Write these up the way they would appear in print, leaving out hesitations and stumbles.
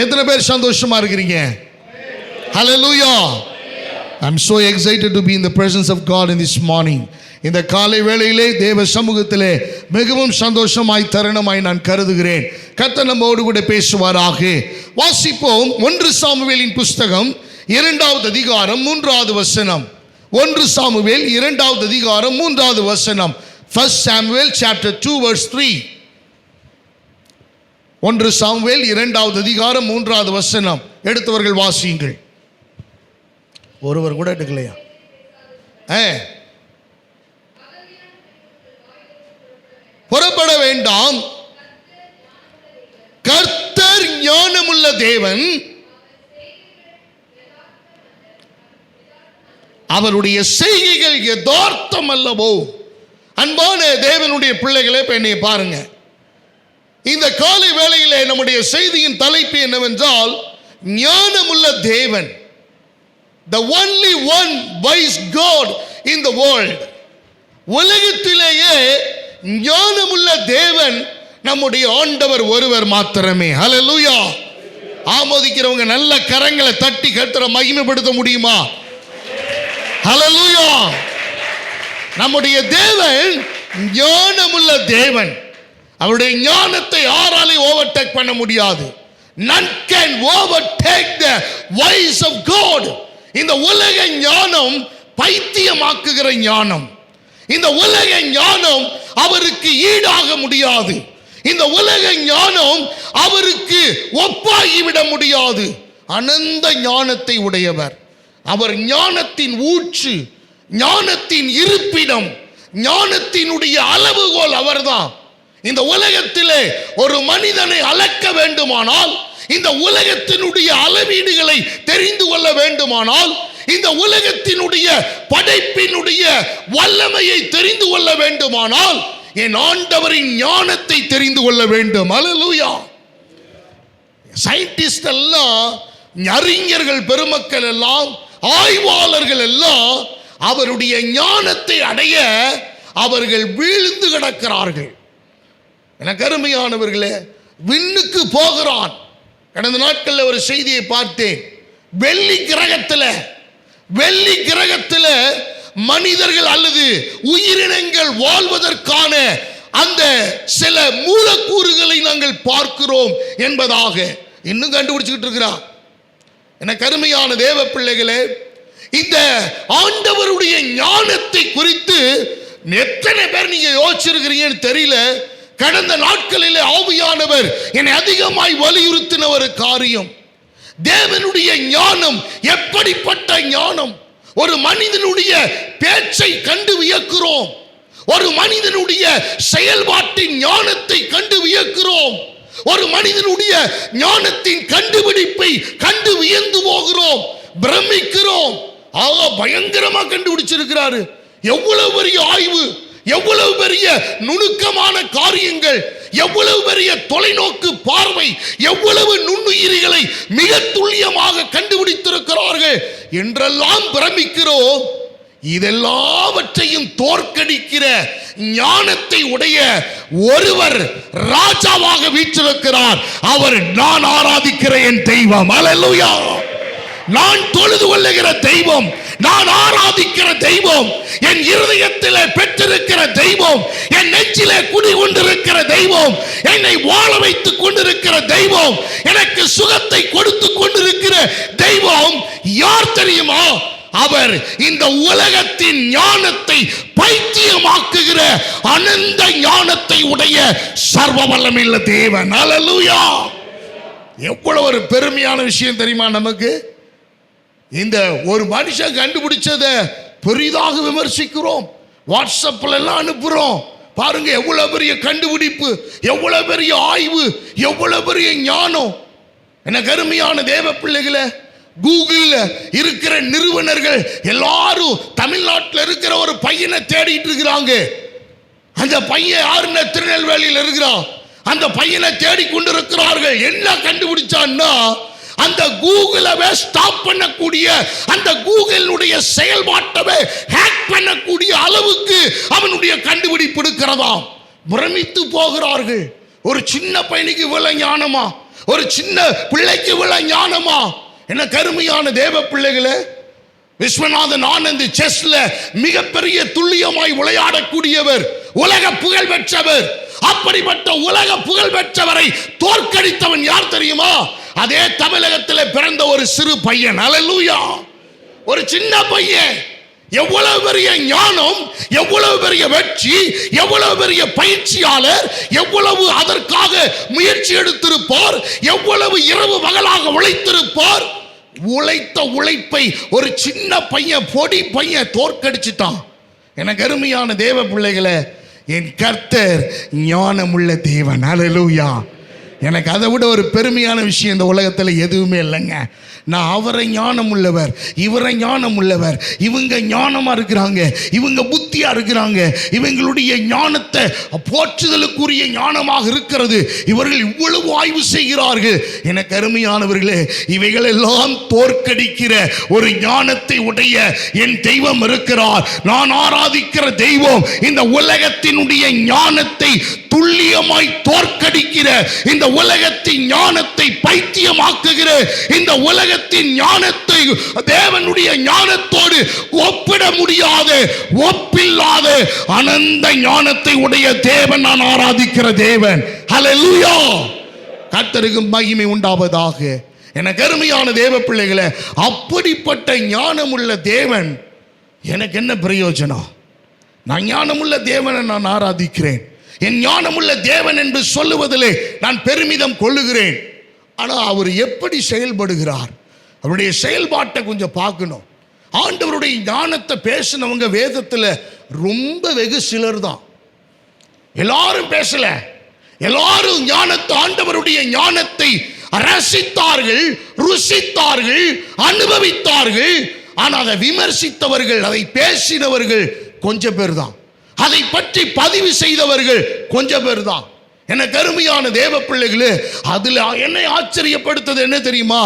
எத்தனை பேர் சந்தோஷமா இருக்கிறீங்க? Hallelujah. I'm so excited to be in the presence of God in this morning. இந்த காலை வேளையிலே தேவ சமூகத்திலே மிகவும் சந்தோஷமாய் தருணமாய் நான் கருதுகிறேன். கர்த்தர் நம்மோடு கூட பேசுவாராக. வாசிப்போம் 1 சாமுவேலின் புஸ்தகம் 2வது அதிகாரம் 3வது வசனம். 1 சாமுவேல் 2வது அதிகாரம் 3வது வசனம். 1 Samuel chapter 2 verse 3. 1 சாமுவேல் 2வது அதிகாரம் 3வது வசனம். எடுத்தவர்கள் வாசியுங்கள். ஒருவர் கூட எடுக்கலையா? புறப்பட வேண்டாம், கர்த்தர் ஞானமுள்ள தேவன், அவருடைய செய்கைகள் யதார்த்தம் அல்லவோ. அன்பான தேவனுடைய பிள்ளைகளே, என்னை பாருங்க. இந்த காலை வேளையிலே நம்முடைய செய்தியின் தலைப்பு என்னவென்றால், ஞானமுள்ள தேவன். The only one wise God in the world. உலகத்திலேயே ஞானமுள்ள தேவன் நம்முடைய ஆண்டவர் ஒருவர் மாத்திரமே. ஹல்லேலூயா. ஆமோதிக்கிறவங்க நல்ல கரங்களை தட்டி கர்த்தரை மகிமைப்படுத்த முடியுமா? ஹல்லேலூயா. நம்முடைய தேவன் ஞானமுள்ள தேவன். அவருடைய ஞானத்தை யாராலையும் ஓவர்டேக் பண்ண முடியாது. None can overtake the wise of God. இந்த உலக ஞானம் பைத்தியமாக்குகிற ஞானம். இந்த உலக ஞானம் அவருக்கு ஈடாக முடியாது. இந்த உலக ஞானம் அவருக்கு ஒப்பாகிவிட முடியாது. அனந்த ஞானத்தை உடையவர் அவர். ஞானத்தின் ஊற்று, ஞானத்தின் இருப்பிடம், ஞானத்தினுடைய அளவுகோல் அவர்தான். இந்த உலகத்திலே ஒரு மனிதனை அளக்க வேண்டுமானால், இந்த உலகத்தினுடைய அளவீடுகளை தெரிந்து கொள்ள வேண்டுமானால், இந்த உலகத்தினுடைய படைப்பினுடைய வல்லமையை தெரிந்து கொள்ள வேண்டுமானால், என் ஆண்டவரின் ஞானத்தை தெரிந்து கொள்ள வேண்டும். ஹல்லேலூயா. சயின்டிஸ்ட் எல்லாம், அறிஞர்கள் பெருமக்கள் எல்லாம், ஆய்வாளர்கள் எல்லாம் அவருடைய ஞானத்தை அடைய அவர்கள் வீழ்ந்து கிடக்கிறார்கள். எனக்கு அருமையானவர்களே, விண்ணுக்கு போகிறான். கடந்த நாட்களில் ஒரு செய்தியை பார்த்தேன். வெள்ளி கிரகத்தில் மனிதர்கள் அல்லது உயிரினங்கள் வாழ்வதற்கான அந்த சில மூலக்கூறுகளை நாங்கள் பார்க்கிறோம் என்பதாக இன்னும் கண்டுபிடிச்சுக்கிட்டு இருக்கிறான். எனக்கு அருமையான தேவ பிள்ளைகளே, இந்த ஆண்டவருடைய ஞானத்தை குறித்து எத்தனை பேர் நீங்க யோசிச்சிருக்கிறீங்கன்னு தெரியல. கடந்த நாட்களில் ஆவியானவர் என்னை அதிகமாய் வலியுறுத்தின ஒரு காரியம், தேவனுடைய ஞானம் எப்படிப்பட்ட ஞானம். ஒரு மனிதனுடைய பேச்சை கண்டு வியக்கிறோம், ஒரு மனிதனுடைய செயல்பாட்டின் ஞானத்தை கண்டு வியக்கிறோம், ஒரு மனிதனுடைய ஞானத்தின் கண்டுபிடிப்பை கண்டு வியந்து போகிறோம், பிரமிக்கிறோம். ஆக பயங்கரமா கண்டுபிடிச்சிருக்கிறாரு. எவ்வளவு பெரிய ஆய்வு, எவ்வளவு பெரிய நுணுக்கமான காரியங்கள், எவ்வளவு பெரிய தொலைநோக்கு பார்வை, எவ்வளவு நுண்ணுயிரிகளை மிக துல்லியமாக கண்டுபிடித்திருக்கிறார்கள் என்றெல்லாம் பிரமிக்கிறோம். இதெல்லாவற்றையும் தோற்கடிக்கிற ஞானத்தை உடைய ஒருவர் ராஜாவாக வீற்றிருக்கிறார். அவர் நான் ஆராதிக்கிற என் தெய்வம். ஹல்லேலூயா. நான் தொழுது கொள்ளுகிற தெய்வம், நான் ஆராதிக்கிற தெய்வம், என் இருதயத்திலே பெற்றிருக்கிற தெய்வம், என் நெஞ்சிலே குடிகொண்டிருக்கிற தெய்வம், என்னை வாழ வைத்துக் கொண்டிருக்கிற தெய்வம், எனக்கு சுகத்தை கொடுத்து கொண்டிருக்கிற தெய்வம் யார் தெரியுமா? அவர் இந்த உலகத்தின் ஞானத்தை பைத்தியமாக்குகிற அனந்த ஞானத்தை உடைய சர்வ வல்லமையுள்ள தேவன். ஹல்லேலூயா. எவ்வளவு ஒரு பெருமையான விஷயம் தெரியுமா நமக்கு? இந்த ஒரு மனுஷன் கண்டுபிடிச்சதை பெரிதாக விமர்சிக்கிறோம், வாட்ஸ்அப்ல எல்லாம் அனுப்புறோம். பாருங்க எவ்வளவு பெரிய கண்டுபிடிப்பு, எவ்வளவு பெரிய ஆய்வு, எவ்வளவு பெரிய ஞானம். எனக்கு அருமையான தேவ பிள்ளைகளே, கூகுள்ல இருக்கிற நிறுவனர்கள் எல்லாரும் தமிழ்நாட்டில் இருக்கிற ஒரு பையனை தேடிட்டு இருக்கிறாங்க. அந்த பையன் யாருன்னா திருநெல்வேலியில் இருக்கிறான். அந்த பையனை தேடிக்கொண்டிருக்கிறார்கள். என்ன கண்டுபிடிச்சான்னா, அந்த கூகுளவே ஸ்டாப் பண்ணக்கூடிய, அந்த கூகுளுடைய செயல்பாட்டவே ஹேக் பண்ணக்கூடிய அளவுக்கு அவனுடைய கண்டுபிடிப்பு இருக்கிறதாம். பிரமித்து போகிறார்கள். ஒரு சின்ன பையனுக்கு இவ்வளவு ஞானமா? ஒரு சின்ன பிள்ளைக்கு இவ்வளவு ஞானமா? என்ன கருமையான தேவ பிள்ளைகளே, விஸ்வநாதன் ஆனந்த் செஸ்ல மிகப்பெரிய துல்லியமாய் விளையாடக்கூடியவர், உலக புகழ் பெற்றவர். அப்படிப்பட்ட உலக புகழ் பெற்றவரை தோற்கடித்தவன் யார் தெரியுமா? அதே தமிழகத்தில் பிறந்த ஒரு சிறு பையன். அல்லேலூயா! ஒரு சின்ன பையன். எவ்வளவு பெரிய ஞானம், எவ்வளவு பெரிய வெற்றி, எவ்வளவு பெரிய பயிற்சியாளர், எவ்வளவு அதற்காக முயற்சி எடுத்திருப்பார், எவ்வளவு இரவு பகலாக உழைத்திருப்பார். உழைத்த உழைப்பை ஒரு சின்ன பையன், பொடி பையன் தோற்கடிச்சிட்டான். எனக்கு அருமையான தேவ பிள்ளைகளே, என் கர்த்தர் ஞானமுள்ள தேவன். அல்லேலூயா! எனக்கு அதை விட ஒரு பெருமையான விஷயம் இந்த உலகத்தில் எதுவுமே இல்லைங்க. நான் அவரை ஞானம் உள்ளவர், இவரை ஞானம் உள்ளவர், இவங்க ஞானமா இருக்கிறாங்க, இவங்க புத்தியா இருக்கிறாங்க, இவங்களுடைய ஞானத்தை போற்றுதலுக்குரிய ஞானமாக இருக்கிறது, இவர்கள் இவ்வளவு ஆய்வு செய்கிறார்கள். எனக்கு அருமையானவர்களே, இவைகள் எல்லாம் தோற்கடிக்கிற ஒரு ஞானத்தை உடைய என் தெய்வம் இருக்கிறார். நான் ஆராதிக்கிற தெய்வம் இந்த உலகத்தினுடைய ஞானத்தை துல்லியமாய் தோற்கடிக்கிற, இந்த உலகத்தின் ஞானத்தை பைத்தியமாக்குகிற, இந்த உலகத்தின் ஞானத்தை தேவனுடைய ஞானத்தோடு ஒப்பிட முடியாத, ஒப்பில்லாத அனந்த ஞானத்தை உடைய தேவன் நான் ஆராதிக்கிற தேவன். ஹல்லேலூயா! கர்த்தருக்கு மகிமை உண்டாவதாக. எனக்கு அருமையான தேவ பிள்ளைகளே, அப்படிப்பட்ட ஞானமுள்ள தேவன் எனக்கு என்ன பிரயோஜனம்? நான் ஞானமுள்ள தேவனை நான் ஆராதிக்கிறேன். என் ஞானமுள்ள தேவன் என்று சொல்லுவதிலே நான் பெருமிதம் கொள்ளுகிறேன். ஆனால் அவர் எப்படி செயல்படுகிறார், அவருடைய செயல்பாட்டை கொஞ்சம் பார்க்கணும். ஆண்டவருடைய ஞானத்தை பேசினவங்க வேதத்தில் ரொம்ப வெகு சிலர் தான். எல்லாரும் பேசல. எல்லாரும் ஞானத்தை, ஆண்டவருடைய ஞானத்தை ரசித்தார்கள், ருசித்தார்கள், அனுபவித்தார்கள். ஆனால் அதை விமர்சித்தவர்கள், அதை பேசினவர்கள் கொஞ்சம் பேர் தான். அதை பற்றி பதிவு செய்தவர்கள் கொஞ்சம் பேர் தான். எனக்கு அருமையான தேவ பிள்ளைகளே, அதில் என்னை ஆச்சரியப்படுத்தது என்ன தெரியுமா?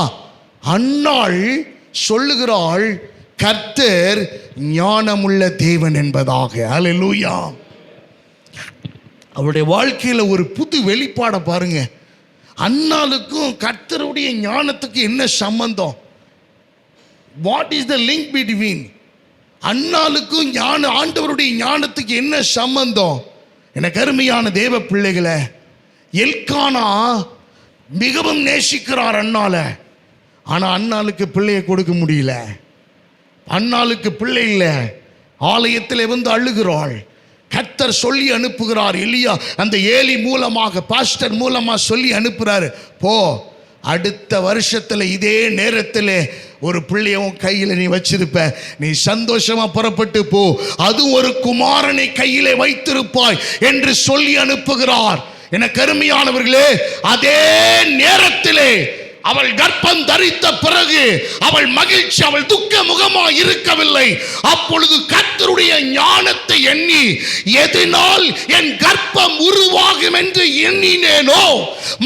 அன்னாள் சொல்லுகிறாள், கர்த்தர் ஞானமுள்ள தேவன் என்பதாக. அல்லேலூயா! அவருடைய வாழ்க்கையில் ஒரு புது வெளிப்பாடை பாருங்க. அன்னாளுக்கும் கர்த்தருடைய ஞானத்துக்கு என்ன சம்பந்தம்? What is the link between? அன்னாளுக்கும் ஆண்டவருடைய ஞானத்துக்கு என்ன சம்பந்தம்? எனக்கு அருமையான தேவ பிள்ளைகளை, எல்கானா மிகவும் நேசிக்கிறார் அன்னால. ஆனால் அன்னாளுக்கு பிள்ளையை கொடுக்க முடியல. அன்னாளுக்கு பிள்ளை இல்லை. ஆலயத்தில் வந்து அழுகிறாள். கர்த்தர் சொல்லி அனுப்புகிறார். எலியா அந்த ஏலி மூலமாக, பாஸ்டர் மூலமாக சொல்லி அனுப்புகிறாரு, போ, அடுத்த வருஷத்தில் இதே நேரத்தில் ஒரு பிள்ளையும் கையில் நீ வச்சிருப்ப, நீ சந்தோஷமா புறப்பட்டு போ, அது ஒரு குமாரனை கையிலே வைத்திருப்பாய் என்று சொல்லி அனுப்புகிறார். என கருமையானவர்களே, அதே நேரத்திலே அவள் கர்ப்பம் தரித்த பிறகு அவள் மகிழ்ச்சி, அவள் துக்க முகமாக இருக்கவில்லை. அப்பொழுது கர்த்தருடைய ஞானத்தை எண்ணி, எதனால் என் கர்ப்பம் உருவாகும் என்று எண்ணினேனோ,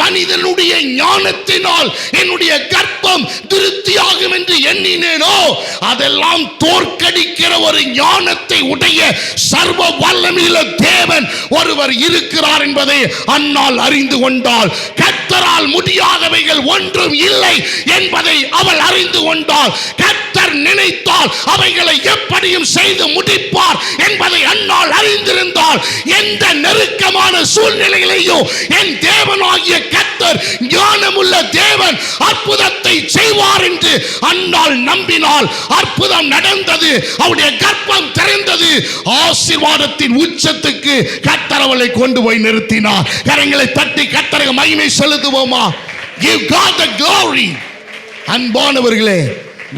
மனிதனுடைய ஞானத்தினால் என்னுடைய கர்ப்பம் திருப்தியாகும் என்று எண்ணினேனோ, அதெல்லாம் தோற்கடிக்கிற ஒரு ஞானத்தை உடைய சர்வ வல்லமையுள்ள தேவன் ஒருவர் இருக்கிறார் என்பதை அன்னாள் அறிந்து கொண்டாள். கர்த்தரால் முடியாதவைகள் ஒன்றும் இல்லை என்பதை அவள் அறிந்து கொண்டாள். கர்த்தர் நினைத்தால் அவைகளை எப்படியும் செய்து முடிப்பார் என்பதை அன்னாள் அறிந்திருந்தால், எந்த நெருக்கமான சூழ்நிலையிலேயும் என் தேவனாகிய கர்த்தர் ஞானமுள்ள தேவன் அற்புதத்தை செய்வார் என்று அன்னாள் நம்பினாள். அற்புதம் நடந்தது. அவருடைய கர்ப்பம் திறந்தது. ஆசீர்வாதத்தின் உச்சத்துக்கு கர்த்தர் அவளை கொண்டு போய் நிறுத்தினார். கரங்களை தட்டி கர்த்தருக்கு மகிமை செலுத்துவோமா? Give God the glory. அன்பானவர்களே,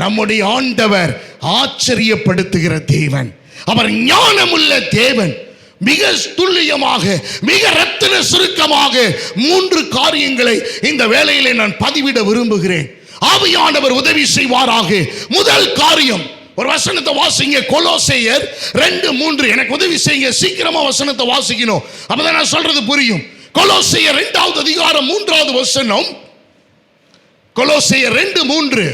நம்முடைய ஆண்டவர் ஆச்சரியப்படுத்துகிற தேவன். அவர் ஞானமுள்ள தேவன். மிக துல்லியமாக, மிக ரத்தின சுருக்கமாக 3 காரியங்களை இந்த வேளையிலே நான் பதிவிட விரும்புகிறேன். ஆவியானவர் உதவி செய்வாராக. முதல் காரியம், ஒரு வசனத்தை வாசிங்க. கொலோசையர் 2:3. எனக்கு உதவி செய்யுங்க, சீக்கிரமா வசனத்தை வாசிக்கணும், அப்பதான் நான் சொல்றது புரியும். கொலோசையர் 2வது அதிகாரம் 3வது வசனம். கொலோசையர் 2:3.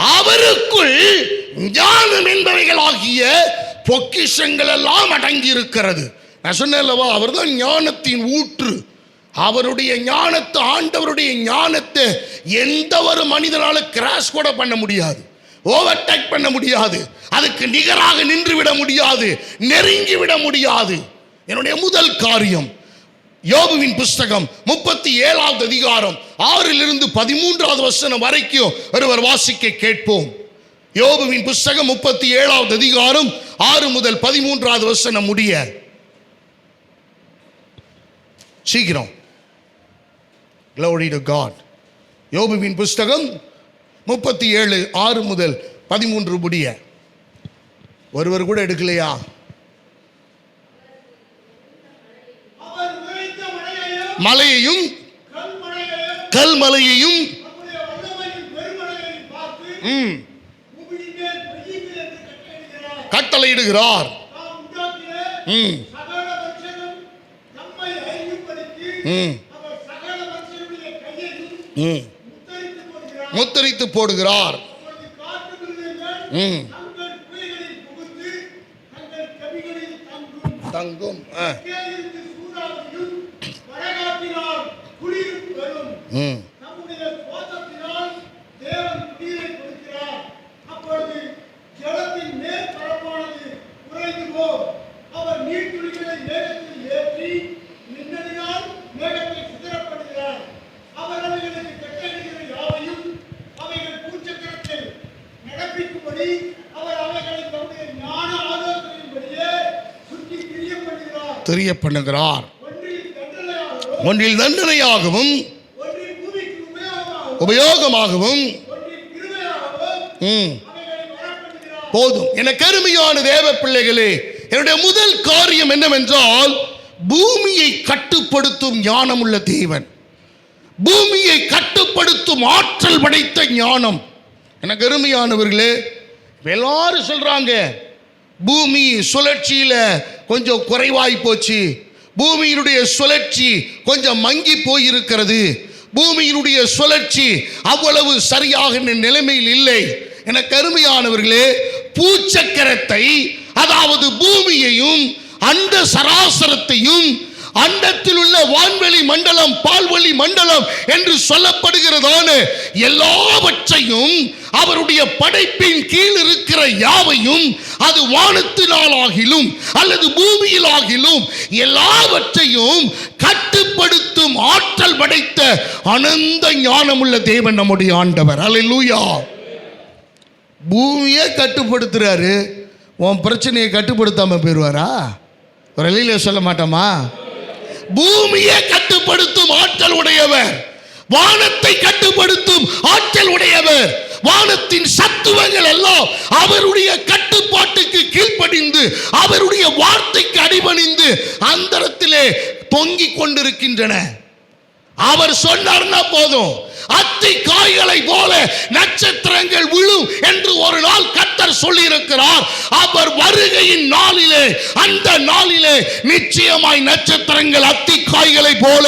அவருக்குள் ஞானம் என்பவைகளாகிய பொக்கிஷங்கள் எல்லாம் அடங்கி இருக்கிறது. நான் சொன்னேன் அல்லவா, அவர்தான் ஞானத்தின் ஊற்று. அவருடைய ஞானத்தை, ஆண்டவருடைய ஞானத்தை எந்த ஒரு மனிதனால கிராஸ் கூட பண்ண முடியாது, ஓவர்டேக் பண்ண முடியாது, அதுக்கு நிகராக நின்று விட முடியாது, நெருங்கி விட முடியாது. என்னுடைய முதல் காரியம் யோபுவின் புஸ்தகம் 37வது அதிகாரம் 6லிருந்து 13வது வசனம் வரைக்கும் ஒருவர் வாசிக்க கேட்போம். யோபுவின் புஸ்தகம் 37வது அதிகாரம் 6 முதல் 13வது வசனம் முடிய. சீக்கிரம். Glory to God. யோபுவின் புஸ்தகம் 37 6 முதல் 13 முடிய. ஒருவர் கூட எடுக்கலையா? மலையையும் கல்மலையையும் கட்டளையிடுகிறார். முத்தரித்து போடுகிறார். தங்கும் தெரிய பண்ணுகிறார். ஒன்றில் தண்டனையாகவும் உபயோகமாகவும் போதும். எனக்கு அருமையான தேவ பிள்ளைகளே, என்னுடைய முதல் காரியம் என்னவென்றால், பூமியை கட்டுப்படுத்தும் ஞானம் உள்ள தேவன், பூமியை கட்டுப்படுத்தும் ஆற்றல் படைத்த ஞானம். எனக்கு அருமையானவர்களே, எல்லாரும் சொல்றாங்க பூமி சுழற்சியில கொஞ்சம் குறைவாய் போச்சு, பூமியினுடைய சுழற்சி கொஞ்சம் மங்கி போயிருக்கிறது, பூமியினுடைய சுழற்சி அவ்வளவு சரியாக நிலைமையில் இல்லை. எனக்கு அருமையானவர்களே, பூச்சக்கரத்தை, அதாவது பூமியையும் அண்ட சராசரத்தையும், அண்டத்தில் உள்ள வான்வெளி மண்டலம், பால்வெளி மண்டலம் என்று சொல்லப்படுகிறதான எல்லாவற்றையும், அவருடைய படைப்பின் கீழ் இருக்கிற யாவையும், அது வானத்தினாலாகிலும் அல்லது பூமியிலாகிலும் எல்லாவற்றையும் கட்டுப்படுத்தும் ஆற்றல் படைத்த அனந்த ஞானமுள்ள தேவன் நம்முடைய ஆண்டவர். அல்லேலூயா. பூமியை கட்டுப்படுத்துறாரு, உன் பிரச்சனையை கட்டுப்படுத்தாம போயிடுவாரா? ஒரு வெளியில சொல்ல மாட்டோமா? பூமியை கட்டுப்படுத்தும் ஆற்றல் உடையவர், வானத்தை கட்டுப்படுத்தும் ஆற்றல் உடையவர், வானத்தின் சத்துவங்கள் எல்லாம் அவருடைய கட்டுப்பாட்டுக்கு கீழ்ப்படிந்து, அவருடைய வார்த்தைக்கு அடிபணிந்து அந்தரத்திலே தொங்கிக் கொண்டிருக்கின்றன. அவர் சொன்னார்னா போதும், அத்தி காய்களை போல நட்சத்திரங்கள் விழும் என்று ஒரு நாள் கர்த்தர் சொல்லி இருக்கிறார். அவர் வருகையின் நாளிலே, அந்த நாளிலே நிச்சயமாய் நட்சத்திரங்கள் அத்தி காய்களை போல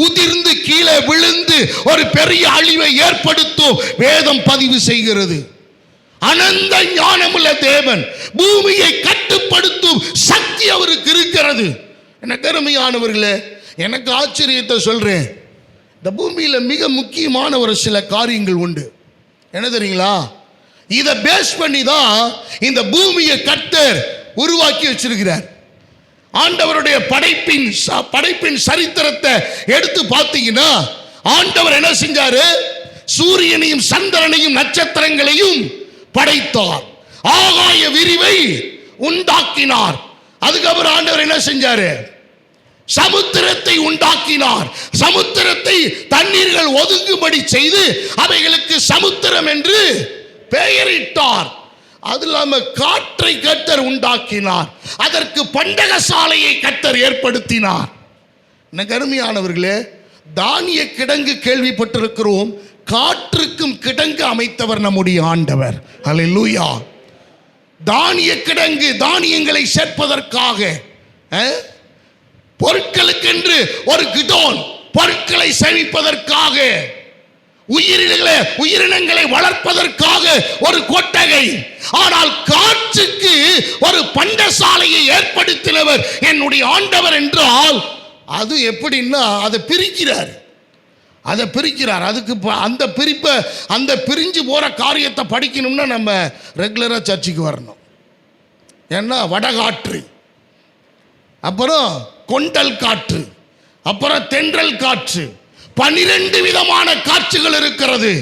உதிர்ந்து கீழே விழுந்து ஒரு பெரிய அழிவை ஏற்படுத்தும் வேதம் பதிவு செய்கிறது. அனந்த ஞானமுள்ள தேவன், பூமியை கட்டுப்படுத்தும் சக்தி அவருக்கு இருக்கிறது. எனக்கு அருமையானவர்களே, எனக்கு ஆச்சரியத்தை சொல்றேன், இந்த பூமியில மிக முக்கியமான ஒரு சில காரியங்கள் உண்டு. என்ன தெரியுங்களா? இதை பேஸ் பண்ணி தான் இந்த பூமியை கர்த்தர் உருவாக்கி வச்சிருக்கிறார். ஆண்டவருடைய படைப்பின் சரித்திரத்தை எடுத்து பார்த்தீங்கன்னா, ஆண்டவர் என்ன செஞ்சாரு? சூரியனையும் சந்திரனையும் நட்சத்திரங்களையும் படைத்தார், ஆகாய விரிவை உண்டாக்கினார். அதுக்கப்புறம் ஆண்டவர் என்ன செஞ்சாரு? சமுத்திரத்தை உண்டாக்கினார். சமுத்திரத்தை தண்ணீர்கள் ஒதுங்கும்படி செய்து அவைகளுக்கு சமுத்திரம் என்று பெயரிட்டார். அது இல்லாம காற்றை கர்த்தர் உண்டாக்கினார், அதற்கு பண்டக சாலையை கர்த்தர் ஏற்படுத்தினார். அருமையானவர்களே, தானிய கிடங்கு கேள்விப்பட்டிருக்கிறோம். காற்றுக்கும் கிடங்கு அமைத்தவர் நம்முடைய ஆண்டவர். அல்லேலூயா. தானிய கிடங்கு, தானியங்களை சேர்ப்பதற்காக, பொருட்களுக்கென்று ஒரு கிடோன், பொருட்களை சேமிப்பதற்காக உயிரினங்களை வளர்ப்பதற்காக ஒரு கொட்டகை. ஆனால் காற்றுக்கு ஒரு பண்டசாலையை ஏற்படுத்தினவர் என்னுடைய ஆண்டவர் என்றால் அது எப்படின்னா அதை பிரிக்கிறார். அதுக்கு அந்த பிரிஞ்சு போற காரியத்தை படிக்கணும்னா நம்ம ரெகுலரா சர்ச்சுக்கு வரணும். ஏன்னா வடகாற்று, அப்புறம் கொண்டல் காற்று, அப்புறம் தென்றல் காற்று, 12 விதமான காற்றுகள் இருக்கிறது.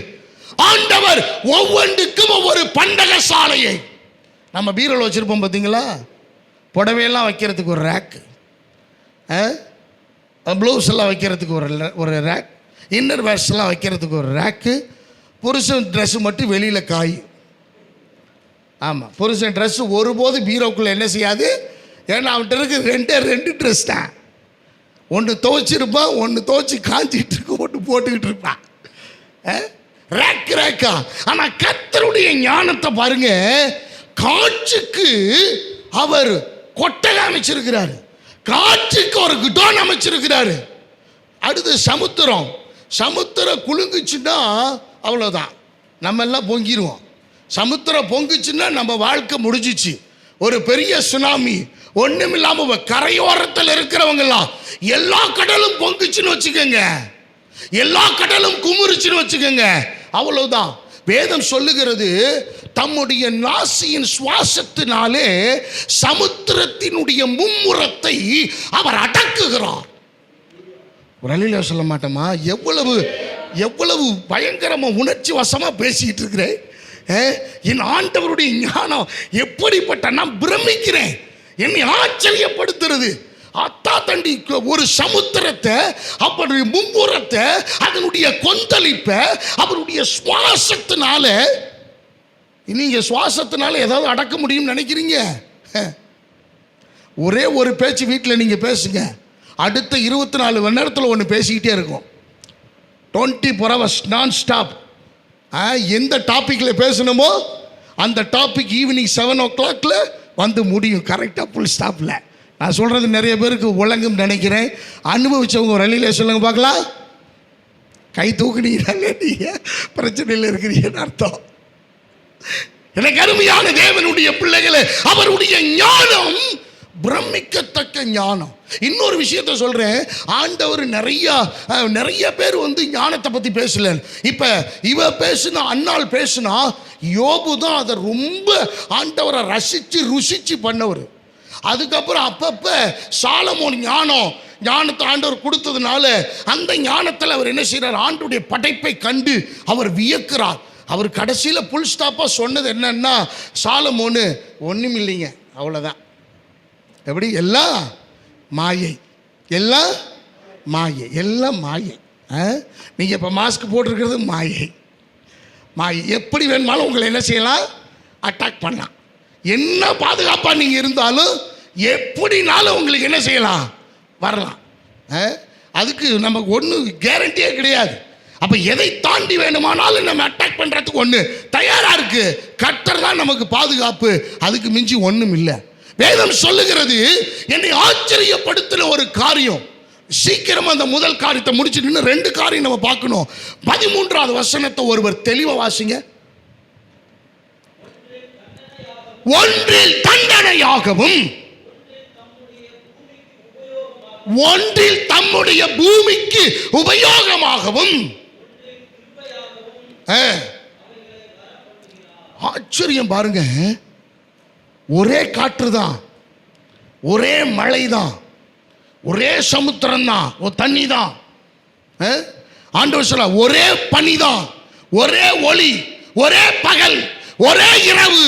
ஆண்டவர் ஒவ்வொன்றுக்கும் ஒவ்வொரு பண்டக சாலையை. நம்ம பீரோல வச்சிருப்போம் பார்த்தீங்களா, புடவையெல்லாம் வைக்கிறதுக்கு ஒரு ரேக்கு, ப்ளவுஸ் எல்லாம் வைக்கிறதுக்கு ஒரு ரேக், இன்னர் வேர்ஸ் எல்லாம் வைக்கிறதுக்கு ஒரு ரேக்கு. புருஷன் ட்ரெஸ்ஸு மட்டும் வெளியில் காய். ஆமாம், புருஷன் ட்ரெஸ்ஸு ஒருபோது பீரோக்குள்ளே என்ன செய்யாது. ஏன்னா அவன்கிட்ட இருக்கு ரெண்டு ட்ரெஸ் தான். ஒன்று துவைச்சிருப்பான், ஒன்று துவைச்சி காஞ்சிட்டு இருக்கு, ஒன்று போட்டுக்கிட்டு இருப்பான். ரேக்கா. ஆனால் கர்த்தருடைய ஞானத்தை பாருங்க. காற்றுக்கு அவர் கொட்டகை அமைச்சிருக்கிறாரு, காற்றுக்கு ஒரு குடோன் அமைச்சிருக்கிறாரு. அடுத்து சமுத்திரம் குலுங்குச்சுன்னா அவ்வளோதான், நம்ம எல்லாம் பொங்கிடுவோம். சமுத்திரம் பொங்குச்சுன்னா நம்ம வாழ்க்கை முடிஞ்சிச்சு. ஒரு பெரிய சுனாமி, ஒன்றும் இல்லாமல் கரையோரத்தில் இருக்கிறவங்கெல்லாம் எல்லா கடலும் பொங்குச்சுன்னு வச்சுக்கோங்க, எல்லா கடலும் குமுறிச்சுன்னு வச்சுக்கோங்க, அவ்வளவுதான். வேதம் சொல்லுகிறது, தம்முடைய நாசியின் சுவாசத்தினாலே சமுத்திரத்தினுடைய மும்முரத்தை அவர் அடக்குகிறார். ஒரு சொல்ல மாட்டோமா, எவ்வளவு பயங்கரமா உணர்ச்சி வசமா பேசிட்டு இருக்கிறேன். என் ஆண்டவருடைய ஞானம் எப்படிப்பட்ட, நான் பிரமிக்கிறேன், என்னை ஆச்சரியப்படுத்துறது. அத்தா தண்டி ஒரு சமுத்திரத்தை, அவருடைய மும்முரத்தை, அதனுடைய கொந்தளிப்பை அவருடைய சுவாசத்தினால. நீங்க சுவாசத்தினால ஏதாவது அடக்க முடியும்னு நினைக்கிறீங்க? ஒரே ஒரு பேச்சு வீட்டில் நீங்க பேசுங்க, அடுத்த 24 மணி நேரத்தில் ஒன்று பேசிக்கிட்டே இருக்கும். 24 hours நான் ஸ்டாப். எந்த டாப்பிக்கில் பேசணுமோ அந்த டாபிக் ஈவினிங் 7 o'clock வந்து முடியும், கரெக்டாக ஃபுல் ஸ்டாப்பில். நான் சொல்கிறது நிறைய பேருக்கு ஒழுங்கும் நினைக்கிறேன். அனுபவிச்சவங்க ஒரு வழியில சொல்லுங்க பார்க்கலாம். கை தூக்குனீங்க, நீங்கள் பிரச்சனையில் இருக்கிறீங்கன்னு அர்த்தம். எனக்கு அருமையான தேவனுடைய பிள்ளைகளை, அவருடைய ஞானம் பிரமிக்கத்தக்க ஞானம். இன்னொரு விஷயத்த சொல்றேன், ஆண்டவர் நிறைய பேர் வந்து ஞானத்தை பத்தி பேசல. இப்ப இவ பேசுனா, அன்னாள் பேசுனா, யோபு தான் அதை ரொம்ப ஆண்டவரை ரசிச்சு ருசிச்சு பண்ணவர். அதுக்கப்புறம் அப்பப்ப சாலமோன் ஞானத்தை ஆண்டவர் கொடுத்ததுனால அந்த ஞானத்தில் அவர் என்ன செய்யறார், ஆண்டவருடைய படைப்பை கண்டு அவர் வியக்கிறார். அவர் கடைசியில் புல் ஸ்டாப்பா சொன்னது என்னன்னா, சாலமோனு ஒன்றும் இல்லைங்க, அவ்வளோதான். எப்படி? எல்லாம் மாயை, எல்லாம் மாயை. நீங்கள் இப்போ மாஸ்க் போட்டிருக்கிறது மாயை. எப்படி வேணுமாலும் உங்களை என்ன செய்யலாம், அட்டாக் பண்ணலாம். என்ன பாதுகாப்பாக நீங்கள் இருந்தாலும் எப்படினாலும் உங்களுக்கு என்ன செய்யலாம், வரலாம். அதுக்கு நமக்கு ஒன்றும் கேரண்டியே கிடையாது. அப்போ எதை தாண்டி வேணுமானாலும் நம்ம அட்டாக் பண்ணுறதுக்கு ஒன்று தயாராக இருக்கு. கர்த்தர் தான் நமக்கு பாதுகாப்பு, அதுக்கு மிஞ்சி ஒன்றும் இல்லை. வேதம் சொல்லுகிறது, என்னை ஆச்சரியப்படுத்தின ஒரு காரியம். சீக்கிரமா அந்த முதல் காரியத்தை முடிச்சுட்டு 2 காரியம் நம்ம பார்க்கணும். 13வது வசனத்தை ஒருவர் தெளிவா வாசிங்க. ஒன்றில் தண்டனையாகவும், ஒன்றில் தம்முடைய பூமிக்கு உபயோகமாகவும். ஆச்சரியம் பாருங்க, ஒரே காற்று தான், ஒரே மழை தான், ஒரே சமுத்திரம் தான், தண்ணி தான். ஆண்டவர் சொல்ல, ஒரே பனி தான், ஒரே ஒளி, ஒரே பகல், ஒரே இரவு.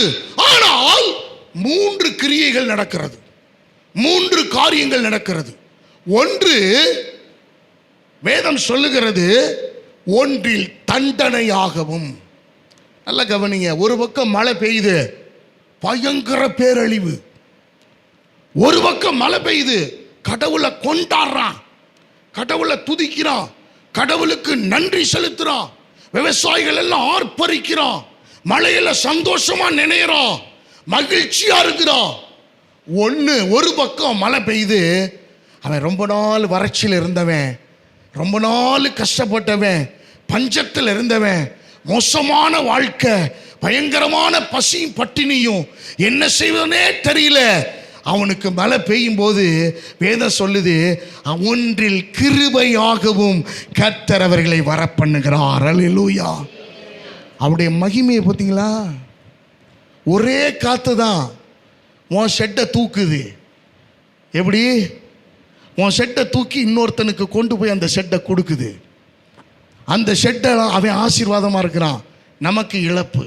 ஆனால் 3 கிரியைகள் நடக்கிறது, 3 காரியங்கள் நடக்கிறது. ஒன்று, வேதம் சொல்லுகிறது, ஒன்றில் தண்டனையாகவும். நல்ல கவனிங்க, ஒரு பக்கம் மழை பெய்யுது, பயங்கர பேரழிவு. ஒரு பக்கம் மழை பெய்யுது, கடவுளை கொண்டாடுறான், கடவுளை துதிக்கிறான், கடவுளுக்கு நன்றி செலுத்துறான், விவசாயிகள் எல்லாம் ஆர்ப்பரிக்கிறான், மழையில சந்தோஷமா நினைறான், மகிழ்ச்சியா இருக்கிறான். ஒரு பக்கம் மழை பெய்யுது, அவன் ரொம்ப நாள் வறட்சியில் இருந்தவன், ரொம்ப நாள் கஷ்டப்பட்டவன், பஞ்சத்தில் இருந்தவன், மோசமான வாழ்க்கை, பயங்கரமான பசியும் பட்டினியும், என்ன செய்வதனே தெரியல. அவனுக்கு மழை பெய்யும் போது வேதம் சொல்லுது, ஒன்றில் கிருபையாகவும் கர்த்தர் அவர்களை வரப்பண்ணுகிறார். அல்லேலூயா. அவருடைய மகிமையை பார்த்தீங்களா? ஒரே காத்து தான் உன் ஷெட்டை தூக்குது. எப்படி? உன் ஷெட்டை தூக்கி இன்னொருத்தனுக்கு கொண்டு போய் அந்த ஷெட்டை கொடுக்குது. அந்த ஷெட்டை அவன் ஆசீர்வாதமாக இருக்கிறான், நமக்கு இழப்பு.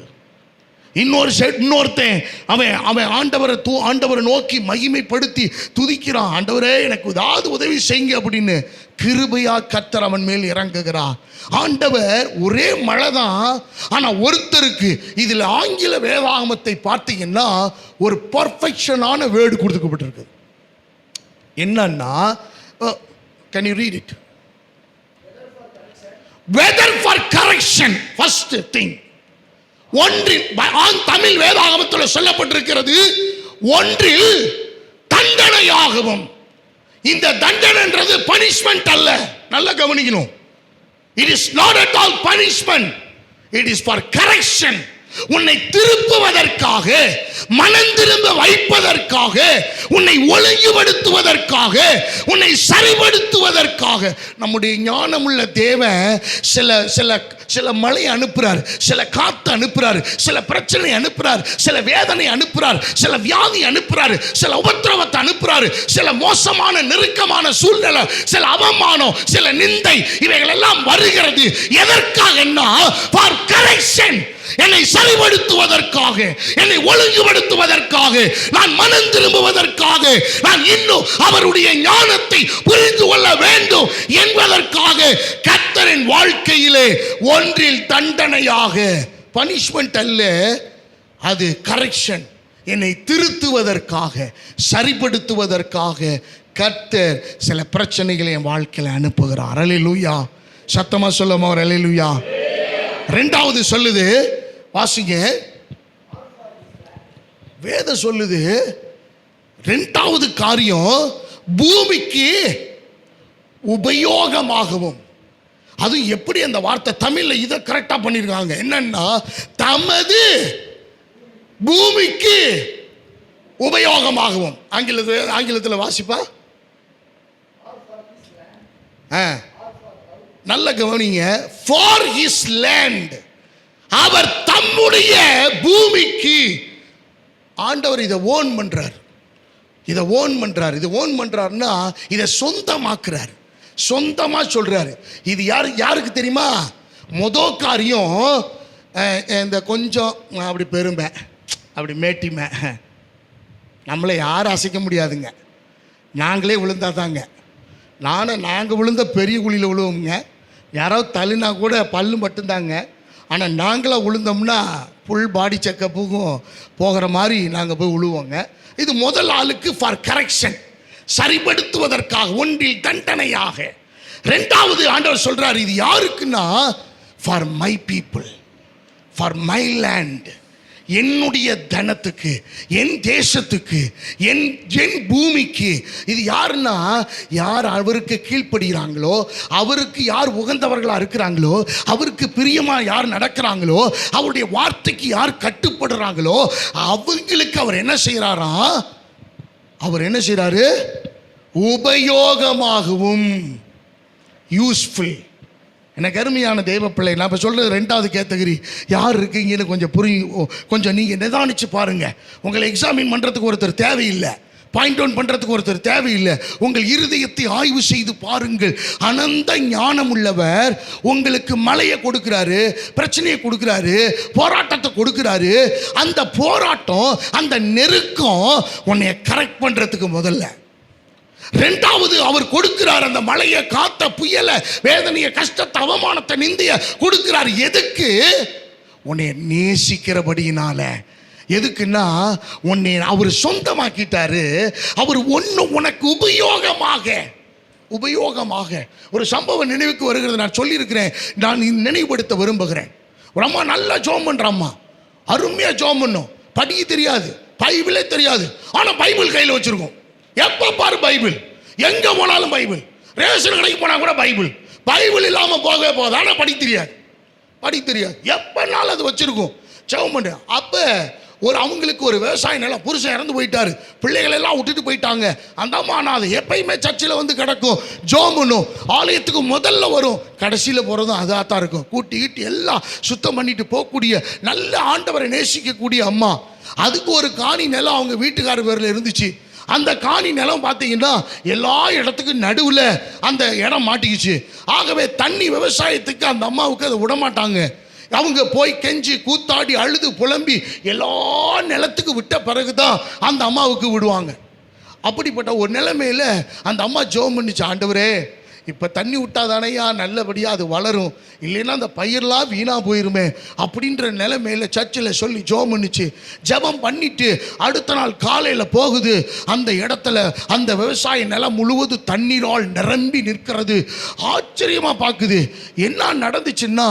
இன்னொருத்தன் அவன் ஆண்டவரை நோக்கி மகிமைப்படுத்தி துதிக்கிறான், ஆண்டவரே எனக்கு ஏதாவது உதவி செய்யுங்க அப்படின்னு. கிருபையா கர்த்தர் அவன் மேல் இறங்குகிறார். ஆண்டவர் ஒரே மழை தான். ஆனால் ஒருத்தருக்கு இதில் ஆங்கில வேதாகமத்தை பார்த்தீங்கன்னா ஒரு பர்ஃபெக்ஷனான வேர்டு கொடுத்துக்கப்பட்டிருக்கு. என்னன்னா, can you read it? Whether for correction, first thing. ஒன்றில் தமிழ் வேதாகமத்தில் சொல்லப்பட்டிருக்கிறது, ஒன்றில் தண்டனையாகவும். இந்த தண்டனைன்றது பனிஷ்மெண்ட் அல்ல, நல்லா கவனிக்கணும். It is not at all punishment, it is for correction. உன்னை திருப்புவதற்காக, மனம் திரும்ப வைப்பதற்காக, உன்னை ஒழுங்குபடுத்துவதற்காக, உன்னை சரிபடுத்துவதற்காக. நம்முடைய ஞானமுள்ள தேவன் சில மழை அனுப்புறார், சில காத்து அனுப்புறார், சில பிரச்சனை அனுப்புறார், சில வேதனை அனுப்புறார், சில வியாதி அனுப்புறாரு, சில உபத்திரவத்தை அனுப்புறாரு, சில மோசமான நெருக்கமான சூழ்நிலை, சில அவமானம், சில நிந்தை, இவைகள் எல்லாம் வருகிறது. எதற்காகன்னா for correction. என்னை சரிபடுத்துவதற்காக, என்னை ஒழுங்குபடுத்துவதற்காக, நான் மனம் திரும்புவதற்காக, நான் இன்னும் அவருடைய ஞானத்தை புரிந்து கொள்ள வேண்டும் என்பதற்காக கர்த்தரின் வாழ்க்கையிலே ஒன்றில் தண்டனையாக, பனிஷ்மெண்ட் அல்ல, அது கரெக்ஷன், என்னை திருத்துவதற்காக, சரிபடுத்துவதற்காக கர்த்தர் சில பிரச்சனைகளை என் வாழ்க்கையில் அனுப்புகிறார். அல்லேலூயா. சத்தமா சொல்லுமா ஒரு அல்லேலூயா. ரெண்டாவது சொல்லுது, வாசிங்க, வேதம் சொல்லுது, ரெண்டாவது காரியம் பூமிக்கு உபயோகமாகவும். அது எப்படி அந்த வார்த்தை தமிழ்ல இதை கரெக்டா பண்ணிருக்காங்க, என்னன்னா தமது பூமிக்கு உபயோகமாகவும். ஆங்கிலத்தில் வாசிப்பா, நல்ல கவனிங்க. ஃபார் ஹிஸ் லேண்ட், அவர் தம்முடைய பூமிக்கு. ஆண்டவர் இதை ஓன் பண்றார், இதை ஓன் பண்றார். இதை ஓன் பண்றாருன்னா இதை சொந்தமாக்குறார், சொந்தமா சொல்றாரு. இது யாருக்கு தெரியுமா? முதல் காரியம் இந்த கொஞ்சம் அப்படி பெருமை, அப்படி மேட்டிமை, நம்மளை யாரும் அசைக்க முடியாதுங்க. நாங்களே விழுந்தாதாங்க. நாங்கள் விழுந்த பெரிய குழியில் விழுவோங்க. யாராவது தள்ளினா கூட பல்லு மட்டும்தாங்க. ஆனால் நாங்களாக விழுந்தோம்னா ஃபுல் பாடி செக்கப்புக்கும் போகிற மாதிரி நாங்கள் போய் விழுவோங்க. இது முதல் ஆளுக்கு ஃபார் கரெக்ஷன், சரிபடுத்துவதற்காக, ஒன்றில் தண்டனையாக. ரெண்டாவது ஆண்டவர் சொல்றாரு, இது யாருக்குன்னா for my people, for my land, என்னுடைய தனத்துக்கு, என் தேசத்துக்கு, என் பூமிக்கு. இது யாருன்னா, யார் அவருக்கு கீழ்ப்படுகிறாங்களோ, அவருக்கு யார் உகந்தவர்களா இருக்கிறாங்களோ, அவருக்கு பிரியமா யார் நடக்கிறாங்களோ, அவருடைய வார்த்தைக்கு யார் கட்டுப்படுறாங்களோ, அவங்களுக்கு அவர் என்ன செய்யறாரா? அவர் என்ன செய்யறாரு? உபயோகமாகவும், யூஸ்ஃபுல். எனக்கு அருமையான தெய்வ பிள்ளை, நான் இப்போ சொல்கிறது ரெண்டாவது கேட்டகரி. யார் இருக்கீங்கன்னு கொஞ்சம் நீங்கள் நிதானிச்சு பாருங்கள். உங்களை எக்ஸாமின் பண்ணுறதுக்கு ஒருத்தர் தேவையில்லை, பாயிண்ட் அவுட் பண்ணுறதுக்கு ஒருத்தர் தேவையில்லை. உங்கள் இருதயத்தை ஆய்வு செய்து பாருங்கள். அனந்த ஞானம் உள்ளவர் உங்களுக்கு மலையை கொடுக்குறாரு, பிரச்சனையை கொடுக்குறாரு, போராட்டத்தை கொடுக்குறாரு. அந்த போராட்டம், அந்த நெருக்கம் உன்னை கரெக்ட் பண்ணுறதுக்கு முதல்ல. ரெண்டாவது அவர் கொடுக்கிறார் அந்த மழையை, காத்த, புயல, வேதனையை, கஷ்டத்தை, அவமானத்தை, நிந்தைய கொடுக்கிறார். எதுக்கு? உன்னை நேசிக்கிறபடியினால. எதுக்குன்னா உன்னை அவர் சொந்தமாக்கிட்டாரு. அவர் ஒன்று உனக்கு உபயோகமாக. ஒரு சம்பவம் நினைவுக்கு வருகிறது, நான் சொல்லியிருக்கிறேன், நான் நினைவுபடுத்த விரும்புகிறேன். ஒரு அம்மா நல்லா ஜோம் பண்றாம்மா, அருமையா ஜோம் பண்ணும். படிக்க தெரியாது, பைபிளே தெரியாது, ஆனால் பைபிள் கையில் வச்சிருக்கோம். எப்ப பாரு பைபிள், எங்க போனாலும் பைபிள், ரேஷன் கடைக்கு போனா கூட பைபிள், பைபிள் இல்லாமல் போகவே போகுது. ஆனால் படிக்க தெரியாது. எப்பனாலும் அது வச்சிருக்கும். ஜெபம் பண்ணு. அப்போ அவங்களுக்கு ஒரு விவசாய நிலம், புருஷன் இறந்து போயிட்டாரு, பிள்ளைகள் எல்லாம் விட்டுட்டு போயிட்டாங்க. அந்த அம்மா அது எப்பயுமே சர்ச்சில் வந்து கிடக்கும், ஜெபம் பண்ணும். ஆலயத்துக்கு முதல்ல வரும், கடைசியில் போகிறதும் அதாக தான் இருக்கும். கூட்டி எல்லாம் சுத்தம் பண்ணிட்டு போகக்கூடிய நல்ல ஆண்டவரை நேசிக்கக்கூடிய அம்மா. அதுக்கு ஒரு காணி நிலம் அவங்க வீட்டுக்காரர் பேரில் இருந்துச்சு. அந்த காணி நிலம் பார்த்தீங்கன்னா எல்லா இடத்துக்கும் நடுவில் அந்த இடம் மாட்டிக்கிச்சு. ஆகவே தண்ணி விவசாயத்துக்கு அந்த அம்மாவுக்கு அதை விடமாட்டாங்க. அவங்க போய் கெஞ்சி கூத்தாடி அழுது புலம்பி எல்லா நிலத்துக்கு விட்ட பிறகுதான் அந்த அம்மாவுக்கு விடுவாங்க. அப்படிப்பட்ட ஒரு நிலைமையில் அந்த அம்மா ஜெபம் பண்ணிச்சு, ஆண்டவரே இப்போ தண்ணி விட்டாதானையா நல்லபடியாக அது வளரும், இல்லைன்னா அந்த பயிரெலாம் வீணாக போயிருமே அப்படின்ற நிலைமையில் சர்ச்சில் சொல்லி ஜெபம் பண்ணிச்சு. ஜெபம் பண்ணிட்டு அடுத்த நாள் காலையில் போகுது. அந்த இடத்துல அந்த விவசாய நிலம் முழுவதும் தண்ணீரால் நிரம்பி நிற்கிறது. ஆச்சரியமாக பார்க்குது. என்ன நடந்துச்சுன்னா,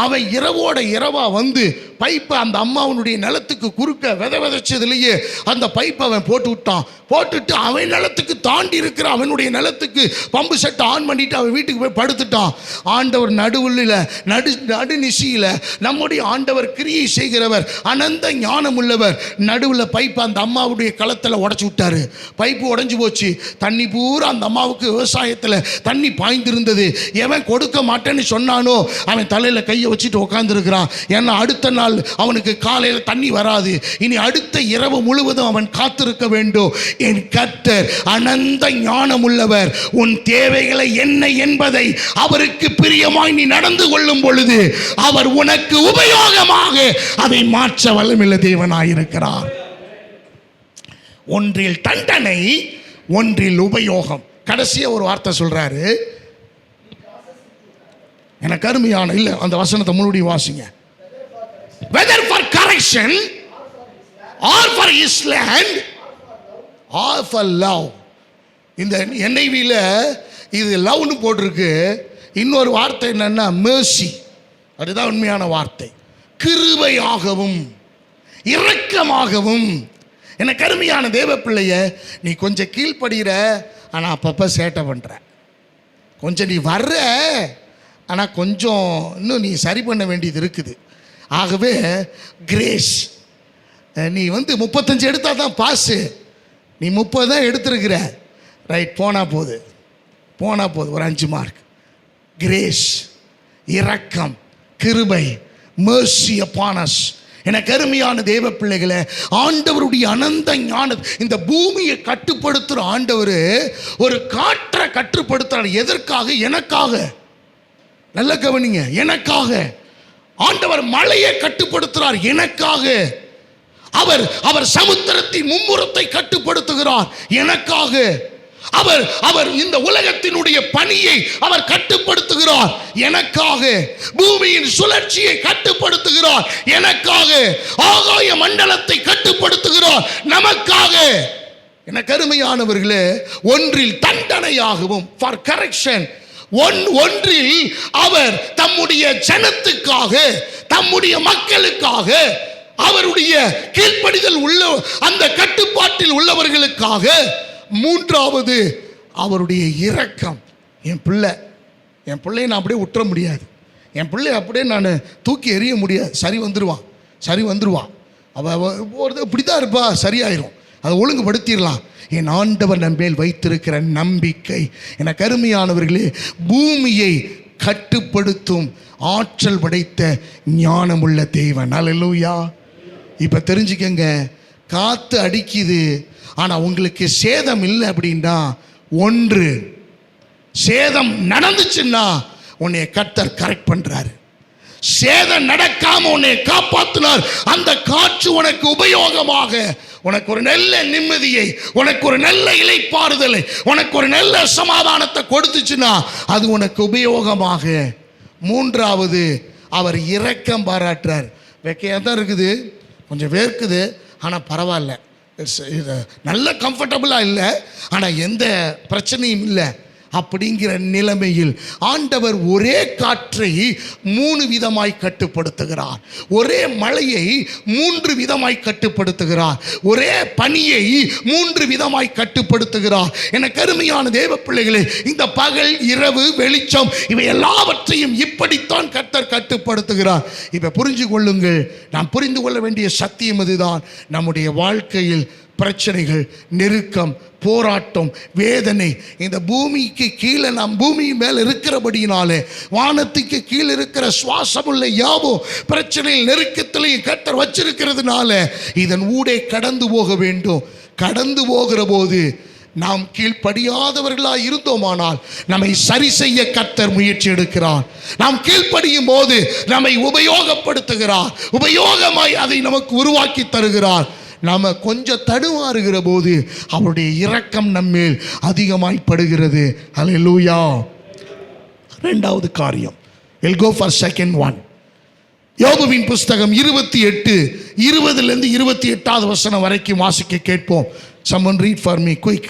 அவன் இரவோட இரவாக வந்து பைப்பை அந்த அம்மாவனுடைய நிலத்துக்கு குறுக்க விதைச்சதுலேயே அந்த பைப்பை அவன் போட்டு விட்டான். போட்டுட்டு அவன் நிலத்துக்கு தாண்டி இருக்கிற அவனுடைய நிலத்துக்கு பம்பு செட்டை ஆன் பண்ணிட்டு அவன் வீட்டுக்கு போய் படுத்துட்டான். ஆண்டவர் நடுநிசியில் நம்முடைய ஆண்டவர் கிரியை செய்கிறவர், அனந்த ஞானம் உள்ளவர். நடுவில் பைப்பு அந்த அம்மாவுடைய களத்தில் உடச்சி விட்டாரு. பைப்பு உடஞ்சி போச்சு. தண்ணி பூரா அந்த அம்மாவுக்கு விவசாயத்தில் தண்ணி பாய்ந்திருந்தது. எவன் கொடுக்க மாட்டேன்னு சொன்னானோ அவன் தலையில் கையை வச்சுட்டு உட்காந்துருக்கிறான். ஏன்னா அடுத்த நாள் அவனுக்கு காலையில் தண்ணி வராது. இனி அடுத்த இரவு முழுவதும் அவன் காத்திருக்க வேண்டும். என் கர்த்தர் அனந்த ஞானம் உள்ளவர். உன் தேவைகளை என்ன என்பதை அவருக்கு பிரியமாய் நீ நடந்து கொள்ளும் பொழுது அவர் உனக்கு உபயோகமாக அதை மாற்ற வல்லமையுள்ள தேவனாயிருக்கிறார். ஒன்றில் தண்டனை, ஒன்றில் உபயோகம். கடைசியா ஒரு வார்த்தை சொல்றாரு, எனக்கு அருமையான இல்ல அந்த வசனத்தை முழுவதும் வாசிங்க. Whether for correction or for his land or for love. இந்த NIV-ல இது லவ்னு போட்டிருக்கு. இன்னொரு வார்த்தை என்னன்னா mercy. அதுதான் உண்மையான வார்த்தை. கிருபையாகவும் இரக்கமாகவும். எனக்கு அருமையான தேவ பிள்ளைய, நீ கொஞ்சம் கீழ்ப்படுகிற, ஆனால் அப்பப்போ சேட்டை பண்ணுற. கொஞ்சம் நீ வர்ற, ஆனால் கொஞ்சம் இன்னும் நீ சரி பண்ண வேண்டியது இருக்குது. ஆகவே கிரேஸ், நீ 35 எடுத்தால் தான் பாஸு, நீ 30 தான் எடுத்துருக்கிற. ரைட், போனால் போகுது ஒரு 5 மார்க். கிரேஸ், இரக்கம், கிருபை, mercy upon us. எனக்கு அருமையான தேவ பிள்ளைகளை, ஆண்டவருடைய அனந்த ஞானம். இந்த பூமியை கட்டுப்படுத்துகிற ஆண்டவர் ஒரு காற்றை கட்டுப்படுத்துறார். எதற்காக? எனக்காக. நல்ல கவனிங்க, எனக்காக. ஆண்டவர் மழையை கட்டுப்படுத்துகிறார் எனக்காக. அவர் சமுத்திரத்தின் மும்முரத்தை கட்டுப்படுத்துகிறார் எனக்காக. அவர் இந்த உலகத்தினுடைய பணியை அவர் கட்டுப்படுத்துகிறார் எனக்காக. பூமியின் சுழற்சியை கட்டுப்படுத்துகிறார் எனக்காக. ஆகாய மண்டலத்தை கட்டுப்படுத்துகிறார் நமக்காக. எனக்கு அருமையானவர்களே, ஒன்றில் தண்டனையாகவும் ஃபார் கரெக்ஷன், ஒன்றில் அவர் தம்முடைய ஜனத்துக்காக, தம்முடைய மக்களுக்காக, அவருடைய கீழ்ப்படிதல் உள்ள அந்த கட்டுப்பாட்டில் உள்ளவர்களுக்காக. மூன்றாவது அவருடைய இரக்கம். என் பிள்ளையை நான் அப்படியே விட்டுற முடியாது. என் பிள்ளை அப்படியே நான் தூக்கி எறிய முடியாது. சரி வந்துடுவான். அவள் இப்படி தான் இருப்பா, சரியாயிரும். அதை ஒழுங்குபடுத்திடலாம். என் ஆண்டவர் நம் மேல் வைத்திருக்கிற நம்பிக்கை. எனக்கு அருமையானவர்களே, பூமியை கட்டுப்படுத்தும் ஆற்றல் படைத்த ஞானமுள்ள தேவன். அல்லேலூயா. இப்போ தெரிஞ்சுக்கங்க, காற்று அடிக்குது, ஆனால் உங்களுக்கு சேதம் இல்லை அப்படின்னா, ஒன்று சேதம் நடந்துச்சுன்னா உன்னை கர்த்தர் கரெக்ட் பண்றாரு. சேதம் நடக்காம உன்னை காப்பாற்றினார். அந்த காற்று உனக்கு உபயோகமாக, உனக்கு ஒரு நல்ல நிம்மதியை, உனக்கு ஒரு நல்ல இளைப்பாறுதலை, உனக்கு ஒரு நல்ல சமாதானத்தை கொடுத்துச்சுன்னா அது உனக்கு உபயோகமாக. மூன்றாவது அவர் இரக்கம் பாராட்டுறார். வெக்கையாக தான் இருக்குது, கொஞ்சம் வேர்க்குது, ஆனால் பரவாயில்ல, நல்ல கம்ஃபர்டபுளாக இல்லை, ஆனால் எந்த பிரச்சனையும் இல்லை. அப்படிங்கிற நிலைமையில் ஆண்டவர் ஒரே காற்றை 3 விதமாய் கட்டுப்படுத்துகிறார், ஒரே மழையை 3 விதமாய் கட்டுப்படுத்துகிறார், ஒரே பனியை 3 விதமாய் கட்டுப்படுத்துகிறார். என கருமையான தேவ பிள்ளைகளே, இந்த பகல் இரவு வெளிச்சம் இவை எல்லாவற்றையும் இப்படித்தான் கர்த்தர் கட்டுப்படுத்துகிறார். இப்ப புரிஞ்சு கொள்ளுங்கள், நாம் புரிந்து கொள்ள வேண்டிய சத்தியம் இதுதான். நம்முடைய வாழ்க்கையில் பிரச்சனைகள், நெருக்கம், போராட்டம், வேதனை, இந்த பூமிக்கு கீழே நாம் பூமியின் மேல் இருக்கிறபடியினாலே வானத்துக்கு கீழே இருக்கிற சுவாசமுள்ள யாவும் பிரச்சனையில் நெருக்கத்திலையும் கர்த்தர் வச்சிருக்கிறதுனால இதன் ஊடே கடந்து போக வேண்டும். கடந்து போகிற போது நாம் கீழ்ப்படியாதவர்களாக இருந்தோமானால் நம்மை சரி செய்ய கர்த்தர் முயற்சி எடுக்கிறார். நாம் கீழ்ப்படியும் போது நம்மை உபயோகப்படுத்துகிறார், உபயோகமாய் அதை நமக்கு உருவாக்கி தருகிறார். நாம கொஞ்சம் தடுமாறுகிற போது அவருடைய இரக்கம் நம்மேல் அதிகமாய் படுகிறது. ஹல்லேலூயா. இரண்டாவது காரியம், we'll go for second one. யோபுவின் புஸ்தகம் 28:20 28வது வசனம் வரைக்கும் வாசிக்க கேட்போம். Someone read for me quick.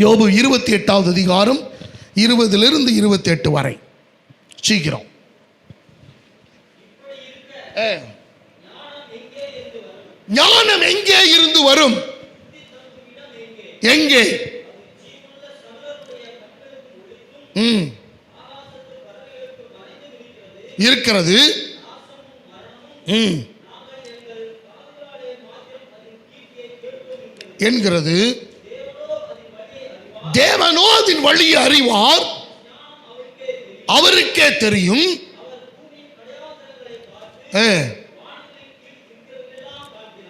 யோபு 28வது அதிகாரம் 20 28 வரை. சீக்கிரம். ஞானம் எங்கே இருந்து வரும்? எங்கே? இருக்கிறது. என்கிறது. தேவனோ அதன் வழியை அறிவார், அவருக்கே தெரியும்.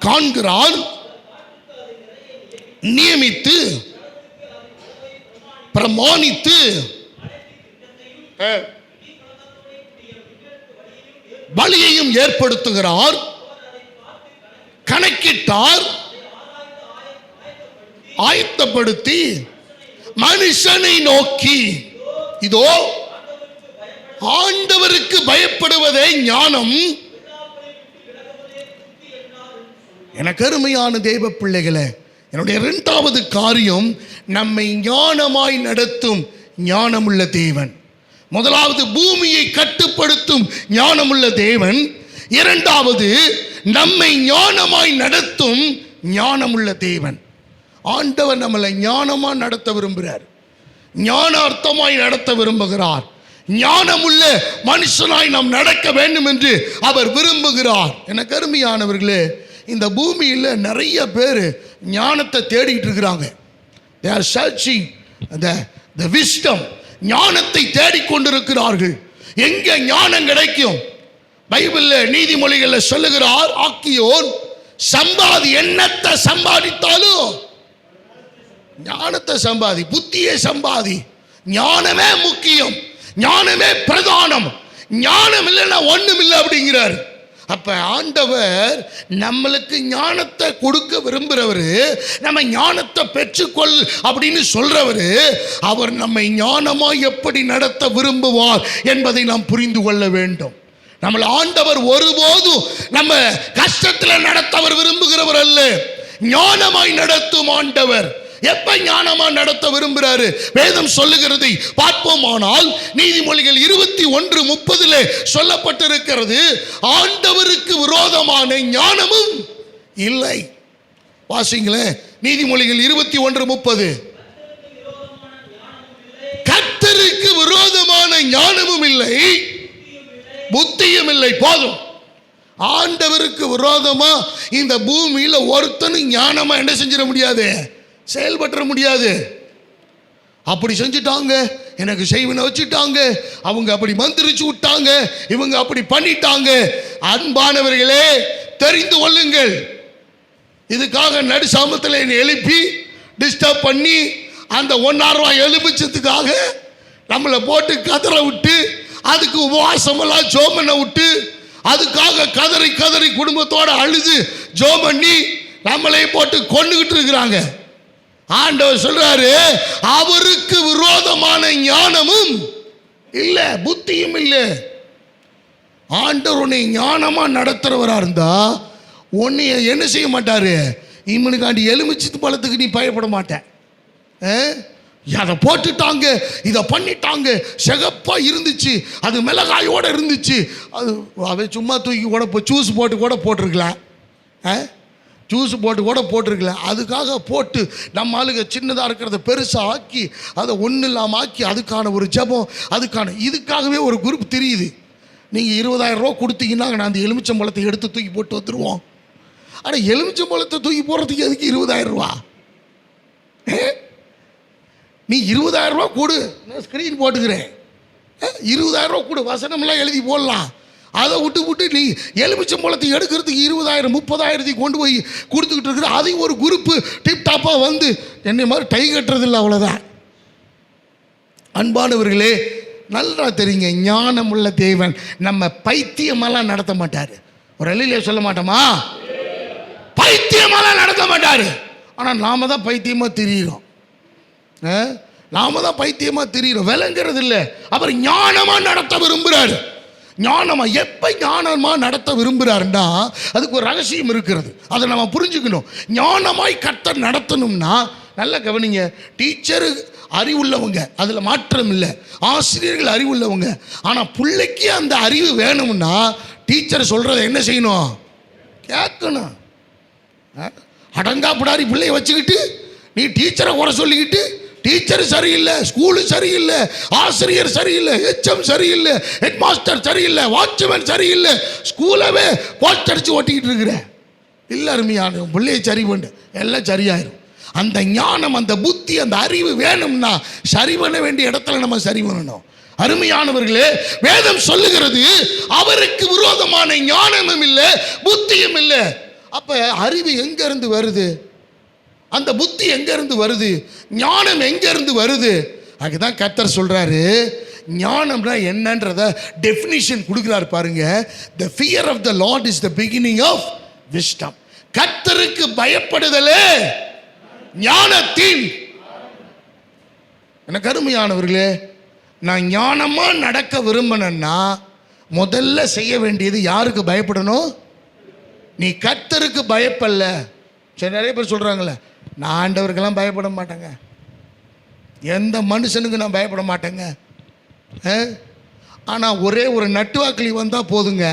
காண்கிறார், நியமித்து பிரமாணித்து வழியையும் ஏற்படுத்துகிறார், கணக்கிட்டார், ஆயத்தப்படுத்தி மனுஷனை நோக்கி, இதோ ஆண்டவருக்கு பயப்படுவதே ஞானம். எனக்கு அருமையான தேவ பிள்ளைகளே, என்னுடைய இரண்டாவது காரியம், நம்மை ஞானமாய் நடத்தும் ஞானமுள்ள தேவன். முதலாவது பூமியை கட்டுப்படுத்தும் ஞானமுள்ள தேவன், இரண்டாவது நம்மை ஞானமாய் நடத்தும் ஞானமுள்ள தேவன். ஆண்டவர் நம்மளை ஞானமா நடத்த விரும்புகிறார், ஞானார்த்தமாய் நடத்த விரும்புகிறார். ஞானமுள்ள மனுஷனாய் நாம் நடக்க வேண்டும் என்று அவர் விரும்புகிறார். எனக்கு அருமையானவர்களே, இந்த பூமியில் நிறைய பேர் ஞானத்தை தேடிட்டு இருக்கிறாங்க. They are searching the wisdom. ஞானத்தை தேடிக்கொண்டிருக்கிறார்கள். எங்க ஞானம் கிடைக்கும்? பைபிளில் நீதிமொழிகளில் சொல்லுகிறார், ஆக்கியோன் சம்பாதி, என்னத்தை சம்பாதித்தாலும் ஞானத்தை சம்பாதி, புத்தியை சம்பாதி. ஞானமே முக்கியம், ஞானமே பிரதானம். ஞானம் இல்லைன்னா ஒண்ணும் இல்லை அப்படிங்கிறார். அப்ப ஆண்டவர் நம்மளுக்கு ஞானத்தை கொடுக்க விரும்புகிறவர், நம்ம ஞானத்தை பெற்றுக்கொள் அப்படின்னு சொல்றவர். அவர் நம்மை ஞானமாய் எப்படி நடத்த விரும்புவார் என்பதை நாம் புரிந்து கொள்ள வேண்டும். நம்மளை ஆண்டவர் ஒருபோதும் நம்ம கஷ்டத்தில் நடத்த அவர் விரும்புகிறவர் அல்ல, ஞானமாய் நடத்தும் ஆண்டவர். எப்ப ஞானமா நடத்த விரும்புகிறாரு? வேதம் சொல்லுகிறதை பார்ப்போமானால் நீதிமொழிகள் 21:30 சொல்லப்பட்டிருக்கிறது, ஆண்டவருக்கு விரோதமான ஞானமும் இல்லை. வாசிங்களேன், நீதிமொழிகள் 21:30. கர்த்தருக்கு விரோதமான ஞானமும் இல்லை, புத்தியும் இல்லை. போதும். ஆண்டவருக்கு விரோதமா இந்த பூமியில ஒருத்தனும் ஞானமா என்ன செஞ்சிட முடியாது, செயல்பற்ற முடியாது. அப்படி செஞ்சுட்டாங்க, எனக்கு செய்வனை வச்சுட்டாங்க, அவங்க அப்படி மந்திரிச்சு விட்டாங்க, இவங்க அப்படி பண்ணிட்டாங்க. அன்பானவர்களே, தெரிந்து கொள்ளுங்கள், இதுக்காக நடு சாமத்தில் என்னை எழுப்பி டிஸ்டர்ப் பண்ணி அந்த 1.5 ரூபாய் எலுமிச்சத்துக்காக நம்மளை போட்டு கதற விட்டு, அதுக்கு உபவாசமெல்லாம் ஜோமனை விட்டு, அதுக்காக கதறி கதறி குடும்பத்தோட அழுது ஜோம் பண்ணி நம்மளை போட்டு கொண்டுகிட்டு இருக்கிறாங்க. ஆண்டவர் சொல்றாரு, அவருக்கு விரோதமான ஞானமும் இல்ல, புத்தியும் இல்லை. ஆண்டவர் உன்னை ஞானமா நடத்துறவரா இருந்தா உன்னை என்ன செய்ய மாட்டாரு, இவனுக்காண்டி எலுமிச்சத்து பழத்துக்கு நீ பயப்பட மாட்ட, அதை போட்டுட்டாங்க, இதை பண்ணிட்டாங்க. சிகப்பா இருந்துச்சு, அது மிளகாயோடு இருந்துச்சு. அது அதை சும்மா தூக்கி கூட ஜூஸ் போட்டு கூட போட்டிருக்கலாம், ஜூஸ் போட்டு கூட போட்டிருக்கலாம். அதுக்காக போட்டு நம்ம ஆளுங்க சின்னதாக இருக்கிறத பெருசாக ஆக்கி அதை ஒன்றும் இல்லாமல் ஆக்கி அதுக்கான ஒரு ஜெபம், இதுக்காகவே ஒரு குரூப் தெரியுது. நீங்கள் 20,000 ரூபா கொடுத்தீங்கன்னா நான் அந்த எலுமிச்சம்பழத்தை எடுத்து தூக்கி போட்டு வந்துடுவோம். ஆனால் எலுமிச்சம்பழத்தை தூக்கி போடுறதுக்கு எதுக்கு 20,000 ரூபா? நீ 20,000 ரூபா கொடு, நான் ஸ்க்ரீன் போட்டுக்கிறேன். 20,000 ரூபா கொடு, வசனம்லாம் எழுதி போடலாம். அதை விட்டு நீ எலுமிச்சம்பழத்தை எடுக்கிறதுக்கு 20,000 30,000 கொண்டு போய் கொடுத்துக்கிட்டு இருக்கிற அதையும் ஒரு குரூப்பு டிப்டாப்பாக வந்து என்னை மாதிரி டை கட்டுறதில்லை, அவ்வளோதான். அன்பானவர்களே, நல்லா தெரியுங்க, ஞானமுள்ள தேவன் நம்ம பைத்தியமெல்லாம் நடத்த மாட்டார். ஒரு அள்ளிலே சொல்ல மாட்டோமா? பைத்தியமெல்லாம் நடத்த மாட்டார். ஆனால் நாம தான் பைத்தியமாக திரியிறோம். நாம தான் பைத்தியமாக திரியிறோம், விளங்குறது இல்லை. அவர் ஞானமாக நடத்த விரும்புகிறார். ஞானமா எப்போ ஞானமாக நடத்த விரும்புகிறாருன்னா அதுக்கு ஒரு ரகசியம் இருக்கிறது, அதை நம்ம புரிஞ்சுக்கணும். ஞானமாய் கர்த்தர் நடத்தணும்னா நல்லா கவனிங்க. டீச்சரு அறிவுள்ளவங்க, அதில் மாற்றம் இல்லை. ஆசிரியர்கள் அறிவுள்ளவங்க. ஆனால் பிள்ளைக்கு அந்த அறிவு வேணும்னா டீச்சர் சொல்கிறத என்ன செய்யணும்? கேட்கணும். அடங்காப்பிடாரி பிள்ளைய வச்சுக்கிட்டு நீ டீச்சரை குறை சொல்லிக்கிட்டு, டீச்சர் சரியில்லை, ஸ்கூலு சரியில்லை, ஆசிரியர் சரியில்லை, ஹெச்எம் சரியில்லை, ஹெட் மாஸ்டர் சரியில்லை, வாட்ச்மேன் சரியில்லை, ஸ்கூலவே போஸ்ட் அடித்து ஓட்டிக்கிட்டு இருக்கிற இல்லை. அருமையான பிள்ளையை சரி பண்ணு, எல்லாம் சரியாயிரும். அந்த ஞானம், அந்த புத்தி, அந்த அறிவு வேணும்னா சரி பண்ண வேண்டிய இடத்துல நம்ம சரி பண்ணணும். அருமையானவர்களே, வேதம் சொல்லுகிறது அவருக்கு விரோதமான ஞானமும் இல்லை, புத்தியும் இல்லை. அப்ப அறிவு எங்க இருந்து வருது? அந்த புத்தி எங்க இருந்து வருது? ஞானம் எங்க இருந்து வருது? அதுதான் கர்த்தர் சொல்றாரு, ஞானம்னா என்னன்றத டெஃபினிஷன் கொடுக்கிறார் பாருங்க. The fear of the Lord is the beginning of wisdom. கர்த்தருக்கு பயப்படுதலே ஞானத்தின். எனக்கு அருமையானவர்களே, நான் ஞானமா நடக்க விரும்பினேன்னா முதல்ல செய்ய வேண்டியது யாருக்கு பயப்படணும்? நீ கர்த்தருக்கு பயப்படல. சரி, நிறைய பேர் சொல்றாங்களே, நான் ஆண்டவருக்கெல்லாம் பயப்பட மாட்டேங்க, எந்த மனுஷனுக்கு நான் பயப்பட மாட்டேங்க. ஆனால் ஒரே ஒரு நட்டுவாக்கிளி வந்தால் போதுங்க,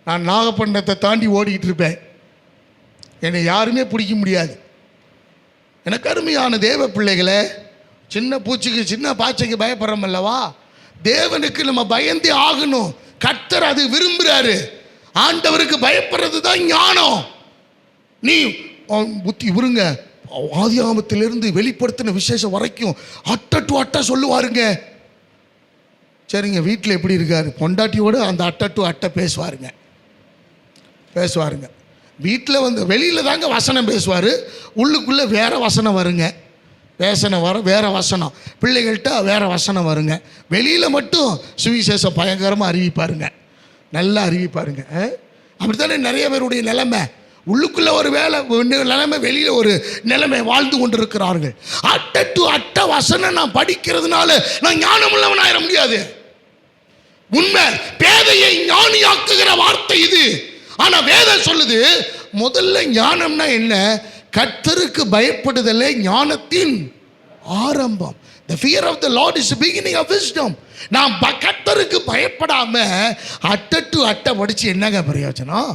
நான் நாகப்பட்டினத்தை தாண்டி ஓடிக்கிட்டு இருப்பேன், என்னை யாருமே பிடிக்க முடியாது. எனக்கு அருமையான தேவ பிள்ளைகளை, சின்ன பூச்சிக்கு சின்ன பாச்சைக்கு பயப்படுறோம் அல்லவா? தேவனுக்கு நம்ம பயந்தே ஆகணும். கர்த்தர் அது விரும்புகிறாரு. ஆண்டவருக்கு பயப்படுறது தான் ஞானம். நீ புத்தி விருங்க, ஆதியாகமத்திலிருந்து வெளிப்படுத்தின விசேஷம் வரைக்கும் அட்டை டு அட்டை சொல்லுவாருங்க. சரிங்க, வீட்டில் எப்படி இருக்காரு? பொண்டாட்டியோடு அந்த அட்டை டு அட்டை பேசுவாருங்க. வீட்டில் வந்து வெளியில் தாங்க வசனம் பேசுவார், உள்ளுக்குள்ளே வேறு வசனம் வருங்க. வேறு வசனம், பிள்ளைகள்கிட்ட வேறு வசனம் வருங்க. வெளியில் மட்டும் சுவிசேஷம் பயங்கரமாக அறிவிப்பாருங்க, நல்லா அறிவிப்பாருங்க. அப்படித்தானே நிறைய பேருடைய நிலைமை. உள்ளுக்குள்ளே ஒரு நிலைமை, வெளியில் ஒரு நிலைமை வாழ்ந்து கொண்டிருக்கிறார்கள். அட்டை டு அட்டை வசனம் நான் படிக்கிறதுனால நான் ஞானம் உள்ளவன் ஆயிட முடியாது. உண்மை, பேதையை ஞானியாக்குகிற வார்த்தை இது. ஆனா வேதம் சொல்லுது, முதல்ல ஞானம்னா என்ன? கர்த்தருக்கு பயப்படுதலே ஞானத்தின் ஆரம்பம். The fear of the Lord is the beginning of wisdom. நாம் கர்த்தருக்கு பயப்படாம அட்டை டு அட்டை படிச்சு என்னங்க பிரயோஜனம்?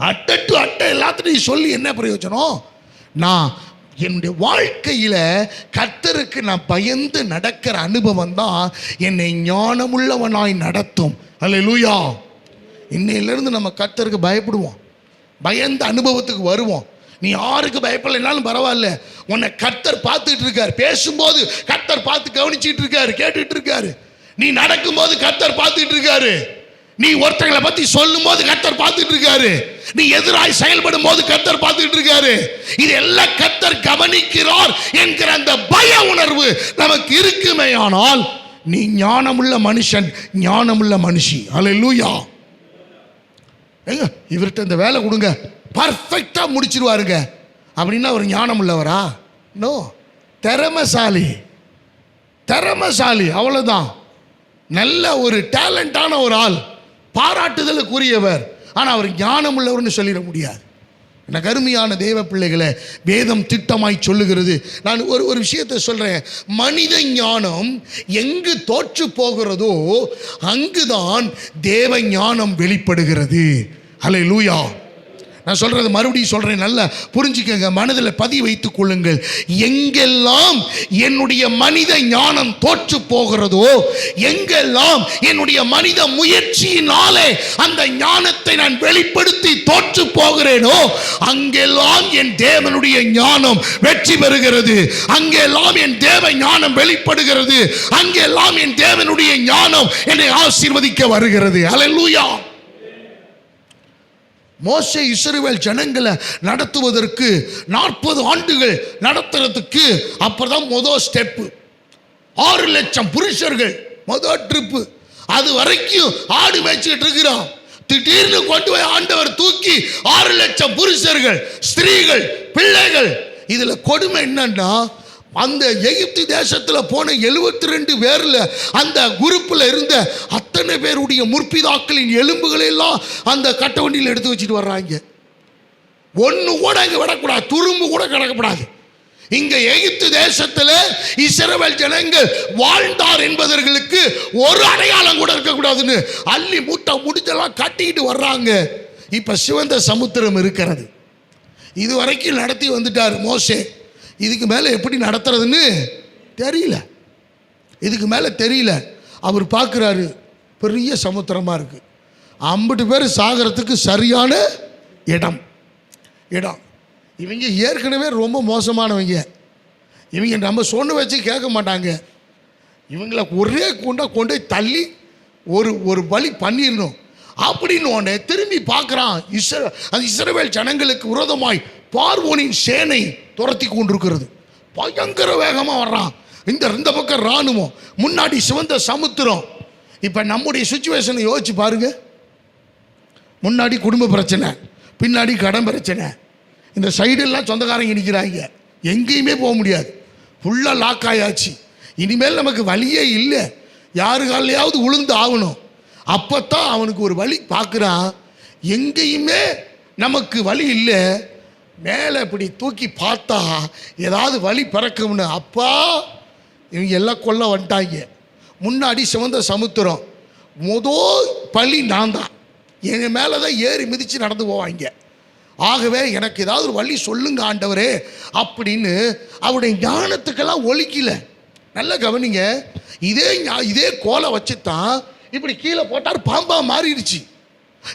அட்டை டு அட்டை எல்லாத்தையும் சொல்லி என்ன பிரயோஜனம்? நான் என்னுடைய வாழ்க்கையில் கர்த்தருக்கு நான் பயந்து நடக்கிற அனுபவம் தான் என்னை ஞானமுள்ளவனாய் நடத்தும். அல்லேலூயா. இன்னையிலிருந்து நம்ம கர்த்தருக்கு பயப்படுவோம், பயந்த அனுபவத்துக்கு வருவோம். நீ யாருக்கு பயப்படலைனாலும் பரவாயில்ல, உன்னை கர்த்தர் பார்த்துட்டு இருக்காரு. பேசும்போது கர்த்தர் பார்த்து கவனிச்சுட்டு இருக்காரு, கேட்டுட்டு இருக்காரு. நீ நடக்கும்போது கர்த்தர் பார்த்துட்டு இருக்காரு. நீ ஒருத்தங்களை பத்தி சொல்லும் போது கர்த்தர் பார்த்துட்டு இருக்காரு. நீ எதிராய் செயல்படும் போது கர்த்தர் பார்த்துட்டு இருக்காரு. இது எல்லாம் கர்த்தர் கவனிக்கிறார் என்கிற அந்த பய உணர்வு நமக்கு இருக்குமே, ஆனால் நீ ஞானமுள்ள மனுஷன், ஞானமுள்ள மனுஷி. அல்லேலூயா. ஏங்க, இவர்கிட்ட இந்த வேலை கொடுங்க, பர்ஃபெக்டா முடிச்சிருவாருங்க அப்படின்னா அவர் ஞானம் உள்ளவரா? நோ, திறமசாலி, அவ்வளவுதான். நல்ல ஒரு டேலண்டான ஒரு ஆள், பாராட்டுதலுக்குரியவர். ஆனால் அவர் ஞானம் உள்ளவர்னு சொல்லிட முடியாது. எனக்கு அருமையான தேவ பிள்ளைகளை, வேதம் திட்டமாய் சொல்லுகிறது. நான் ஒரு விஷயத்தை சொல்கிறேன். மனித ஞானம் எங்கு தோற்று போகிறதோ அங்குதான் தேவ ஞானம் வெளிப்படுகிறது. அல்லேலூயா. நான் சொல்கிறது மறுபடியும் சொல்கிறேன், நல்லா புரிஞ்சுக்கங்க, மனதில் பதிவு வைத்துக் கொள்ளுங்கள். எங்கெல்லாம் என்னுடைய மனித ஞானம் தோற்று போகிறதோ, எங்கெல்லாம் என்னுடைய மனித முயற்சியினாலே அந்த ஞானத்தை நான் வெளிப்படுத்தி தோற்று போகிறேனோ அங்கெல்லாம் என் தேவனுடைய ஞானம் வெற்றி பெறுகிறது. அங்கெல்லாம் என் தேவ ஞானம் வெளிப்படுகிறது. அங்கெல்லாம் என் தேவனுடைய ஞானம் என்னை ஆசீர்வதிக்க வருகிறது. அல்லேலூயா. மோசே இஸ்ரவேல் ஜனங்களை நடத்துவதற்கு 40 ஆண்டுகள் நடத்துறதுக்கு அப்பதான் முதல் ஸ்டெப்பு. 6 லட்சம் புருஷர்கள் முதல் ட்ரிப்பு. அது வரைக்கும் ஆடு மேய்ச்சிட்டு இருக்கிறான். திடீர்னு கொண்டு போய் ஆண்டவர் தூக்கி 6 லட்சம் புருஷர்கள், ஸ்திரீகள், பிள்ளைகள். இதுல கொடுமை என்னன்னா, அந்த எகிப்து தேசத்தில் போன 72 பேர்ல அந்த குரூப்பில் இருந்த அத்தனை பேருடைய முற்பிதாக்களின் எலும்புகளை எல்லாம் அந்த கட்ட வண்டியில் எடுத்து வச்சுட்டு வர்றாங்க. ஒன்று கூட இங்கே விடக்கூடாது, துரும்பு கூட கிடக்கப்படாது. இங்க எகிப்து தேசத்தில் இஸ்ரவேல் ஜனங்கள் வாழ்ந்தார் என்பதற்கு ஒரு அடையாளம் கூட இருக்கக்கூடாதுன்னு அள்ளி மூட்டை முடிச்செல்லாம் கட்டிக்கிட்டு வர்றாங்க. இப்ப சிவந்த சமுத்திரம் இருக்கிறது. இது வரைக்கும் நடத்தி வந்துட்டார் மோசே. இதுக்கு மேலே எப்படி நடத்துறதுன்னு தெரியல. இதுக்கு மேலே தெரியல. அவர் பார்க்குறாரு, பெரிய சமுத்திரமாக இருக்குது, 50 பேர் சாகிறதுக்கு சரியான இடம். இவங்க ஏற்கனவே ரொம்ப மோசமானவங்க. இவங்க நம்ம சொன்ன வச்சு கேட்க மாட்டாங்க. இவங்களை ஒரே கொண்டு தள்ளி ஒரு வழி பண்ணிடணும் அப்படின்னு உடனே திரும்பி பார்க்குறான். இஸ்ரவேல் ஜனங்களுக்கு விரோதமாய் பார்வோனின் சேனை துரத்தி கொண்டிருக்கிறது. பயங்கர வேகமாக வர்றான். இந்த பக்கம் இராணுவம், முன்னாடி சிவந்த சமுத்திரம். இப்போ நம்முடைய சுச்சுவேஷனை யோசிச்சு பாருங்க. முன்னாடி குடும்ப பிரச்சனை, பின்னாடி கடன் பிரச்சனை, இந்த சைடெல்லாம் சொந்தக்காரங்க நிற்கிறாங்க, எங்கேயுமே போக முடியாது, ஃபுல்லாக லாக் ஆயாச்சு. இனிமேல் நமக்கு வழியே இல்லை, யாரு காலையாவது உளுந்து ஆகணும். அப்போத்தான் அவனுக்கு ஒரு வழி பார்க்குறான். எங்கேயுமே நமக்கு வழி இல்லை. மேலே இப்படி தூக்கி பார்த்தா ஏதாவது வழி பிறக்கும்னு, அப்பா இவங்க எல்லாம் கொல்ல வந்துட்டாங்க. முன்னாடி சிவந்த சமுத்திரம். முதல் பழி நான் தான். என் மேலே தான் ஏறி மிதித்து நடந்து போவாங்க. ஆகவே எனக்கு ஏதாவது ஒரு வழி சொல்லுங்க ஆண்டவரே அப்படின்னு அவருடைய ஞானத்துக்கெல்லாம் ஒலிக்கல. நல்லா கவனிங்க. இதே கோலை வச்சுத்தான் இப்படி கீழே போட்டார், பாம்பா மாறிடுச்சு.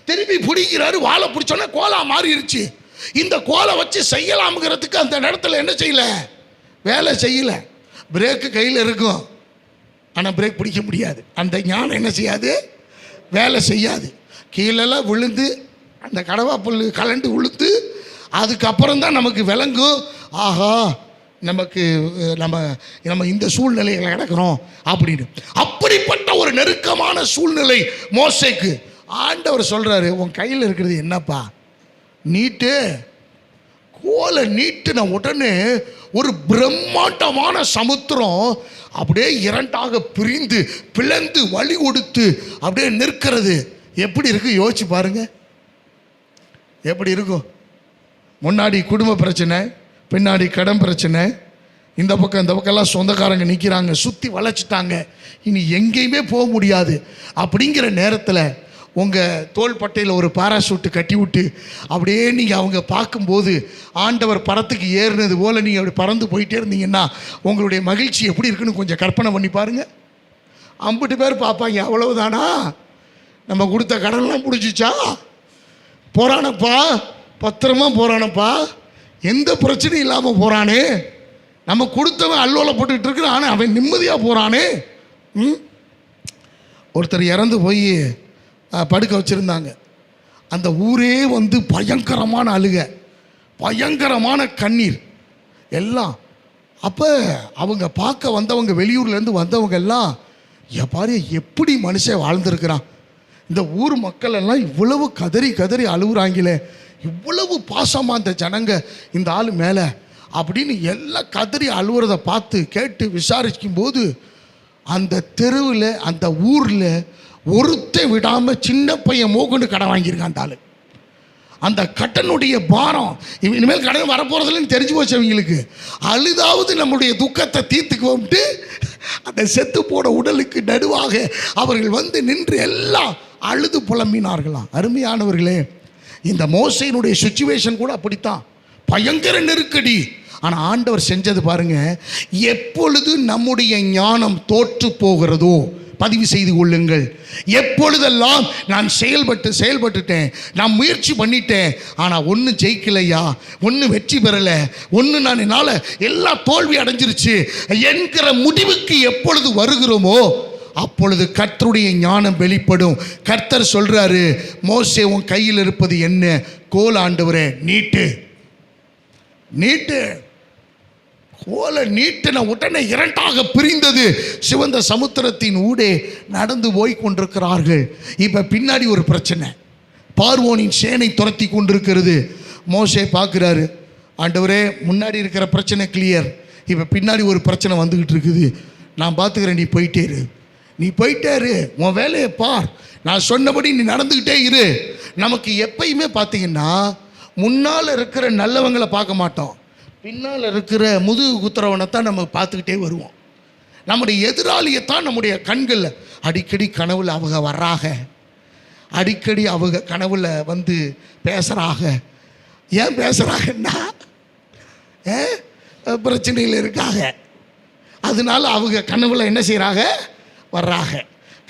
திரும்பி பிடிக்கிறாரு, வாழை பிடிச்சோன்னா கோலா மாறிடுச்சு. இந்த கோலை வச்சு செய்யலாம்ங்கிறதுக்கு அந்த இடத்துல என்ன செய்யல, வேலை செய்யல. பிரேக்கு கையில் இருக்கும், ஆனால் பிரேக் பிடிக்க முடியாது. அந்த ஞானம் என்ன செய்யாது, வேலை செய்யாது. கீழெல்லாம் விழுந்து அந்த கடவா புல் கலண்டு விழுந்து அதுக்கப்புறம் தான் நமக்கு விளங்கும், ஆஹா நமக்கு நம்ம இந்த சூழ்நிலையில் கிடக்கிறோம் அப்படின்னு. அப்படிப்பட்ட ஒரு நெருக்கமான சூழ்நிலை மோசேக்கு. ஆண்டவர் சொல்றாரு, உன் கையில் இருக்கிறது என்னப்பா, நீட்டு. கோலை நீட்டுன உடனே ஒரு பிரம்மாண்டமான சமுத்திரம் அப்படியே இரண்டாக பிரிந்து பிளந்து வழி கொடுத்து அப்படியே நிற்கிறது. எப்படி இருக்கு யோசிச்சு பாருங்க, எப்படி இருக்கும். முன்னாடி குடும்ப பிரச்சனை, பின்னாடி கடன் பிரச்சனை, இந்த பக்கம்லாம் சொந்தக்காரங்க நிற்கிறாங்க, சுற்றி வளைச்சிட்டாங்க, இனி எங்கேயுமே போக முடியாது. அப்படிங்கிற நேரத்தில் உங்கள் தோள்பட்டையில் ஒரு பாராசூட்டு கட்டி விட்டு அப்படியே நீங்கள் அவங்க பார்க்கும்போது ஆண்டவர் பறத்துக்கு ஏறினது போல் நீங்கள் அப்படி பறந்து போயிட்டே இருந்தீங்கன்னா உங்களுடைய மகிழ்ச்சி எப்படி இருக்குன்னு கொஞ்சம் கற்பனை பண்ணி பாருங்கள். 50 பேர் பார்ப்பாங்க, அவ்வளவுதானா, நம்ம கொடுத்த கடன்லாம் பிடிச்சிச்சா, போகிறானப்பா, பத்திரமா போகிறானப்பா, எந்த பிரச்சனையும் இல்லாமல் போகிறானே, நம்ம கொடுத்தவன் அல்லோல போட்டுக்கிட்டு இருக்கிறான், ஆனால் அவன் நிம்மதியாக போகிறானே. ஒருத்தர் இறந்து போய் படுக்க வச்சுருந்தாங்க. அந்த ஊரே வந்து பயங்கரமான அழுகை, பயங்கரமான கண்ணீர் எல்லாம். அப்போ அவங்க பார்க்க வந்தவங்க, வெளியூர்லேருந்து வந்தவங்க எல்லாம், பாரு எப்படி மனுஷன் வாழ்ந்துருக்கிறான், இந்த ஊர் மக்கள் எல்லாம் இவ்வளவு கதறி கதறி அழுகுறாங்களே, இவ்வளவு பாசமாக அந்த ஜனங்க இந்த ஆள் மேலே அப்படின்னு எல்லாம் கதறி அழுவுறதை பார்த்து கேட்டு விசாரிக்கும் போது அந்த தெருவில் அந்த ஊரில் ஒருத்தை விடாமல் சின்ன பையன் மோகண்டு கடன் வாங்கியிருக்கான் அந்த ஆள். அந்த கடனுடைய பாரம், இனிமேல் கடன் வரப்போகிறதுலன்னு தெரிஞ்சு போச்சு அவங்களுக்கு. அழுதாவது நம்முடைய துக்கத்தை தீர்த்துக்குவோம்ட்டு அந்த செத்து போன உடலுக்கு நடுவாக அவர்கள் வந்து நின்று எல்லாம் அழுது புலம்பினார்களாம். அருமையானவர்களே, இந்த மோசையினுடைய சிச்சுவேஷன் கூட அப்படித்தான், பயங்கர நெருக்கடி. ஆனால் ஆண்டவர் செஞ்சது பாருங்க, எப்பொழுது நம்முடைய ஞானம் தோற்று போகிறதோ பதிவு செய்து கொள்ளுங்கள். எப்பொழுதெல்லாம் நான் செயல்பட்டுட்டேன், நான் முயற்சி பண்ணிட்டேன், ஆனால் ஒன்று ஜெயிக்கலையா, ஒன்று வெற்றி பெறலை, ஒன்று நான் என்னால் எல்லாம் தோல்வி அடைஞ்சிருச்சு என்கிற முடிவுக்கு எப்பொழுது வருகிறோமோ அப்பொழுது கர்த்தருடைய ஞானம் வெளிப்படும். கர்த்தர் சொல்றாரு, மோசே உன் கையில் இருப்பது என்ன? கோல் ஆண்டவரே, நீட்டு. கோலை நீட்டின உடனே இரண்டாக பிரிந்தது. சிவந்த சமுத்திரத்தின் ஊடே நடந்து போய் கொண்டிருக்கிறார்கள். இப்போ பின்னாடி ஒரு பிரச்சனை, பார்வோனின் சேனை துரத்தி கொண்டிருக்கிறது. மோசே பார்க்குறாரு, ஆண்டவரே முன்னாடி இருக்கிற பிரச்சனை கிளியர், இப்போ பின்னாடி ஒரு பிரச்சனை வந்துக்கிட்டு இருக்குது, நான் பார்த்துக்கிறேன், நீ போயிட்டே இரு, உன் வேலையை பார், நான் சொன்னபடி நீ நடந்துக்கிட்டே இரு. நமக்கு எப்பயுமே பார்த்தீங்கன்னா முன்னால் இருக்கிற நல்லவங்களை பார்க்க மாட்டோம், பின்னால் இருக்கிற முதுகு குத்துறவனை தான் நம்ம பார்த்துக்கிட்டே வருவோம். நம்முடைய எதிராளியைத்தான் நம்முடைய கண்களில் அடிக்கடி கனவுல அவங்க வர்றாக, அடிக்கடி அவங்க கனவுல வந்து பேசுகிறாக. ஏன் பேசுகிறாங்கன்னா பிரச்சனையில் இருக்காங்க, அதனால அவங்க கனவுல என்ன செய்கிறாங்க, வர்றாங்க.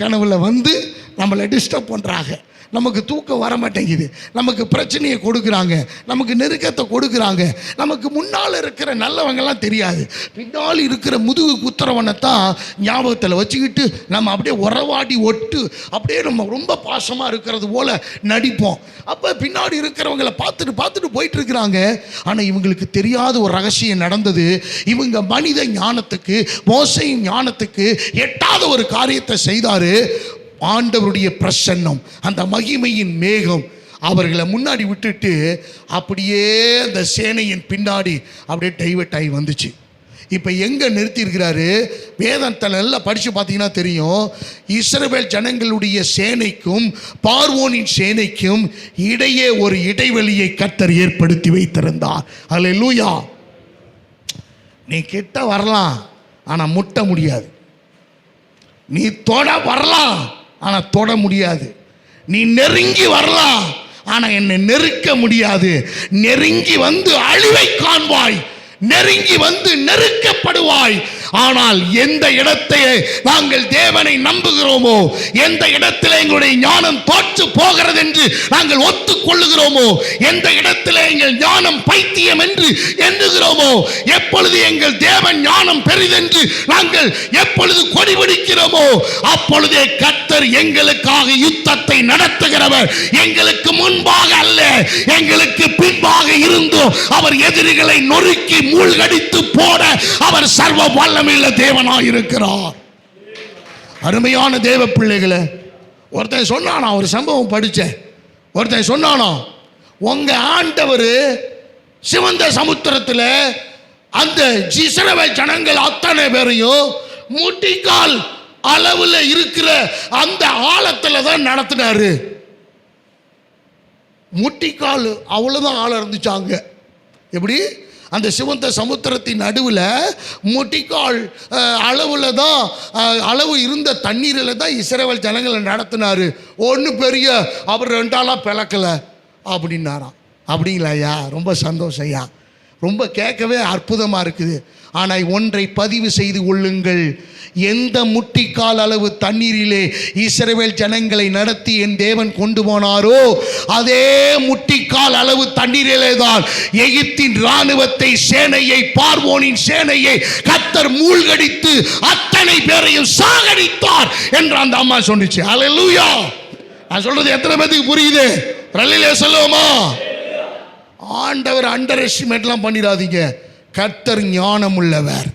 கனவுல வந்து நம்மளை டிஸ்டர்ப் பண்ணுறாங்க, நமக்கு தூக்கம் வர மாட்டேங்குது, நமக்கு பிரச்சனையை கொடுக்குறாங்க, நமக்கு நெருக்கத்தை கொடுக்குறாங்க. நமக்கு முன்னால் இருக்கிற நல்லவங்கெல்லாம் தெரியாது, பின்னால் இருக்கிற முதுகு குத்துறவனை தான் ஞாபகத்தில் வச்சுக்கிட்டு நம்ம அப்படியே உறவாடி ஒட்டு அப்படியே நம்ம ரொம்ப பாசமாக இருக்கிறது போல் நடிப்போம். அப்போ பின்னாடி இருக்கிறவங்களை பார்த்துட்டு போயிட்டு இருக்கிறாங்க. ஆனால் இவங்களுக்கு தெரியாத ஒரு ரகசியம் நடந்தது. இவங்க மனித ஞானத்துக்கு, மோசையின் ஞானத்துக்கு எட்டாத ஒரு காரியத்தை செய்தார். ஆண்டவருடைய பிரசன்னம், அந்த மகிமையின் மேகம் அவர்களை முன்னாடி விட்டுட்டு அப்படியே அந்த சேனையின் பின்னாடி அப்படியே டைவர்ட் ஆகி வந்துச்சு. இப்போ எங்கே நிறுத்தியிருக்கிறாரு? வேதத்தை நல்லா படித்து பார்த்தீங்கன்னா தெரியும், இஸ்ரவேல் ஜனங்களுடைய சேனைக்கும் பார்வோனின் சேனைக்கும் இடையே ஒரு இடைவெளியை கர்த்தர் ஏற்படுத்தி வைத்திருந்தார். அல்லேலூயா. நீ கிட்ட வரலாம், ஆனால் முட்ட முடியாது. நீ தொட வரலாம், ஆனால் தொட முடியாது. நீ நெருங்கி வரலாம், ஆனால் என்னை நெருக்க முடியாது. நெருங்கி வந்து அழிவை காண்பாய், நெருங்கி வந்து நெருக்கப்படுவாய். ஆனால் எந்த இடத்தை நாங்கள் தேவனை நம்புகிறோமோ, எந்த இடத்தில் எங்களுடைய ஞானம் தோற்று போகிறது என்று நாங்கள் ஒத்துக்கொள்ளுகிறோமோ, எந்த இடத்தில் எங்கள் ஞானம் பைத்தியம் என்று எண்ணுகிறோமோ, எப்பொழுது எங்கள் தேவன் ஞானம் பெரிதென்று நாங்கள் எப்பொழுது கொடிபிடிக்கிறோமோ, அப்பொழுதே கர்த்தர் எங்களுக்காக யுத்தத்தை நடத்துகிறவர். எங்களுக்கு முன்பாக அல்ல, எங்களுக்கு பின்பாக இருந்தோம் அவர் எதிரிகளை நொறுக்கி மூழ்கடித்து போட அவர் சர்வ வல்லமையுள்ள தேவனாய் இருக்கிறார். அருமையான தேவ பிள்ளைகளே, ஒருத்தன் சொன்னானா, ஒரு சம்பவம் படிச்சேன். ஒருத்தன் சொன்னானா, உங்க ஆண்டவர் சிவந்த சமுத்திரத்தில் அந்த இஸ்ரவேல் ஜனங்கள் அத்தனை பேரையும் முட்டிக்கால் அளவுல இருக்கிற அந்த ஆழத்துல தான் நடத்தினாரு. முட்டிக்கால் அவ்வளவுதான் ஆழம் இருந்துச்சாங்க. எப்படி? அந்த சிவந்த சமுத்திரத்தின் நடுவில் முட்டிக்கால் அளவில் தான், அளவு இருந்த தண்ணீரில் தான் இஸ்ரவேல் ஜனங்களை நடத்தினார். ஒன்று பெரிய அவர் ரெண்டாளாக பிளக்கலை அப்படின்னாராம். அப்படிங்களா ஐயா? ரொம்ப சந்தோஷம் ஐயா, ரொம்ப கேட்கவே அற்புதமாக இருக்குது. ஆனால் ஒன்றை பதிவு செய்து கொள்ளுங்கள், எந்த முட்டிக்கால் அளவு தண்ணீரிலே இஸ்ரவேல் ஜனங்களை நடத்தி என் தேவன் கொண்டு போனாரோ, அதே முட்டிக்கால் அளவு தண்ணீரிலே தான் எகிப்தின் இராணுவத்தை, சேனையை, பார்வோனின் சேனையை கர்த்தர் மூழ்கடித்து அத்தனை பேரையும் சாகடித்தார் என்று அந்த அம்மா சொன்னிச்சு. அல்லேலூயா. நான் சொல்றது எத்தனை பேருக்கு புரியுது? ரல்லிலே சொல்லுவோமா? ஆண்டவர் அண்டர் எஸ்டிமேட்லாம் பண்ணிடாதீங்க. கர்த்தர் ஞானம் உள்ளவர்,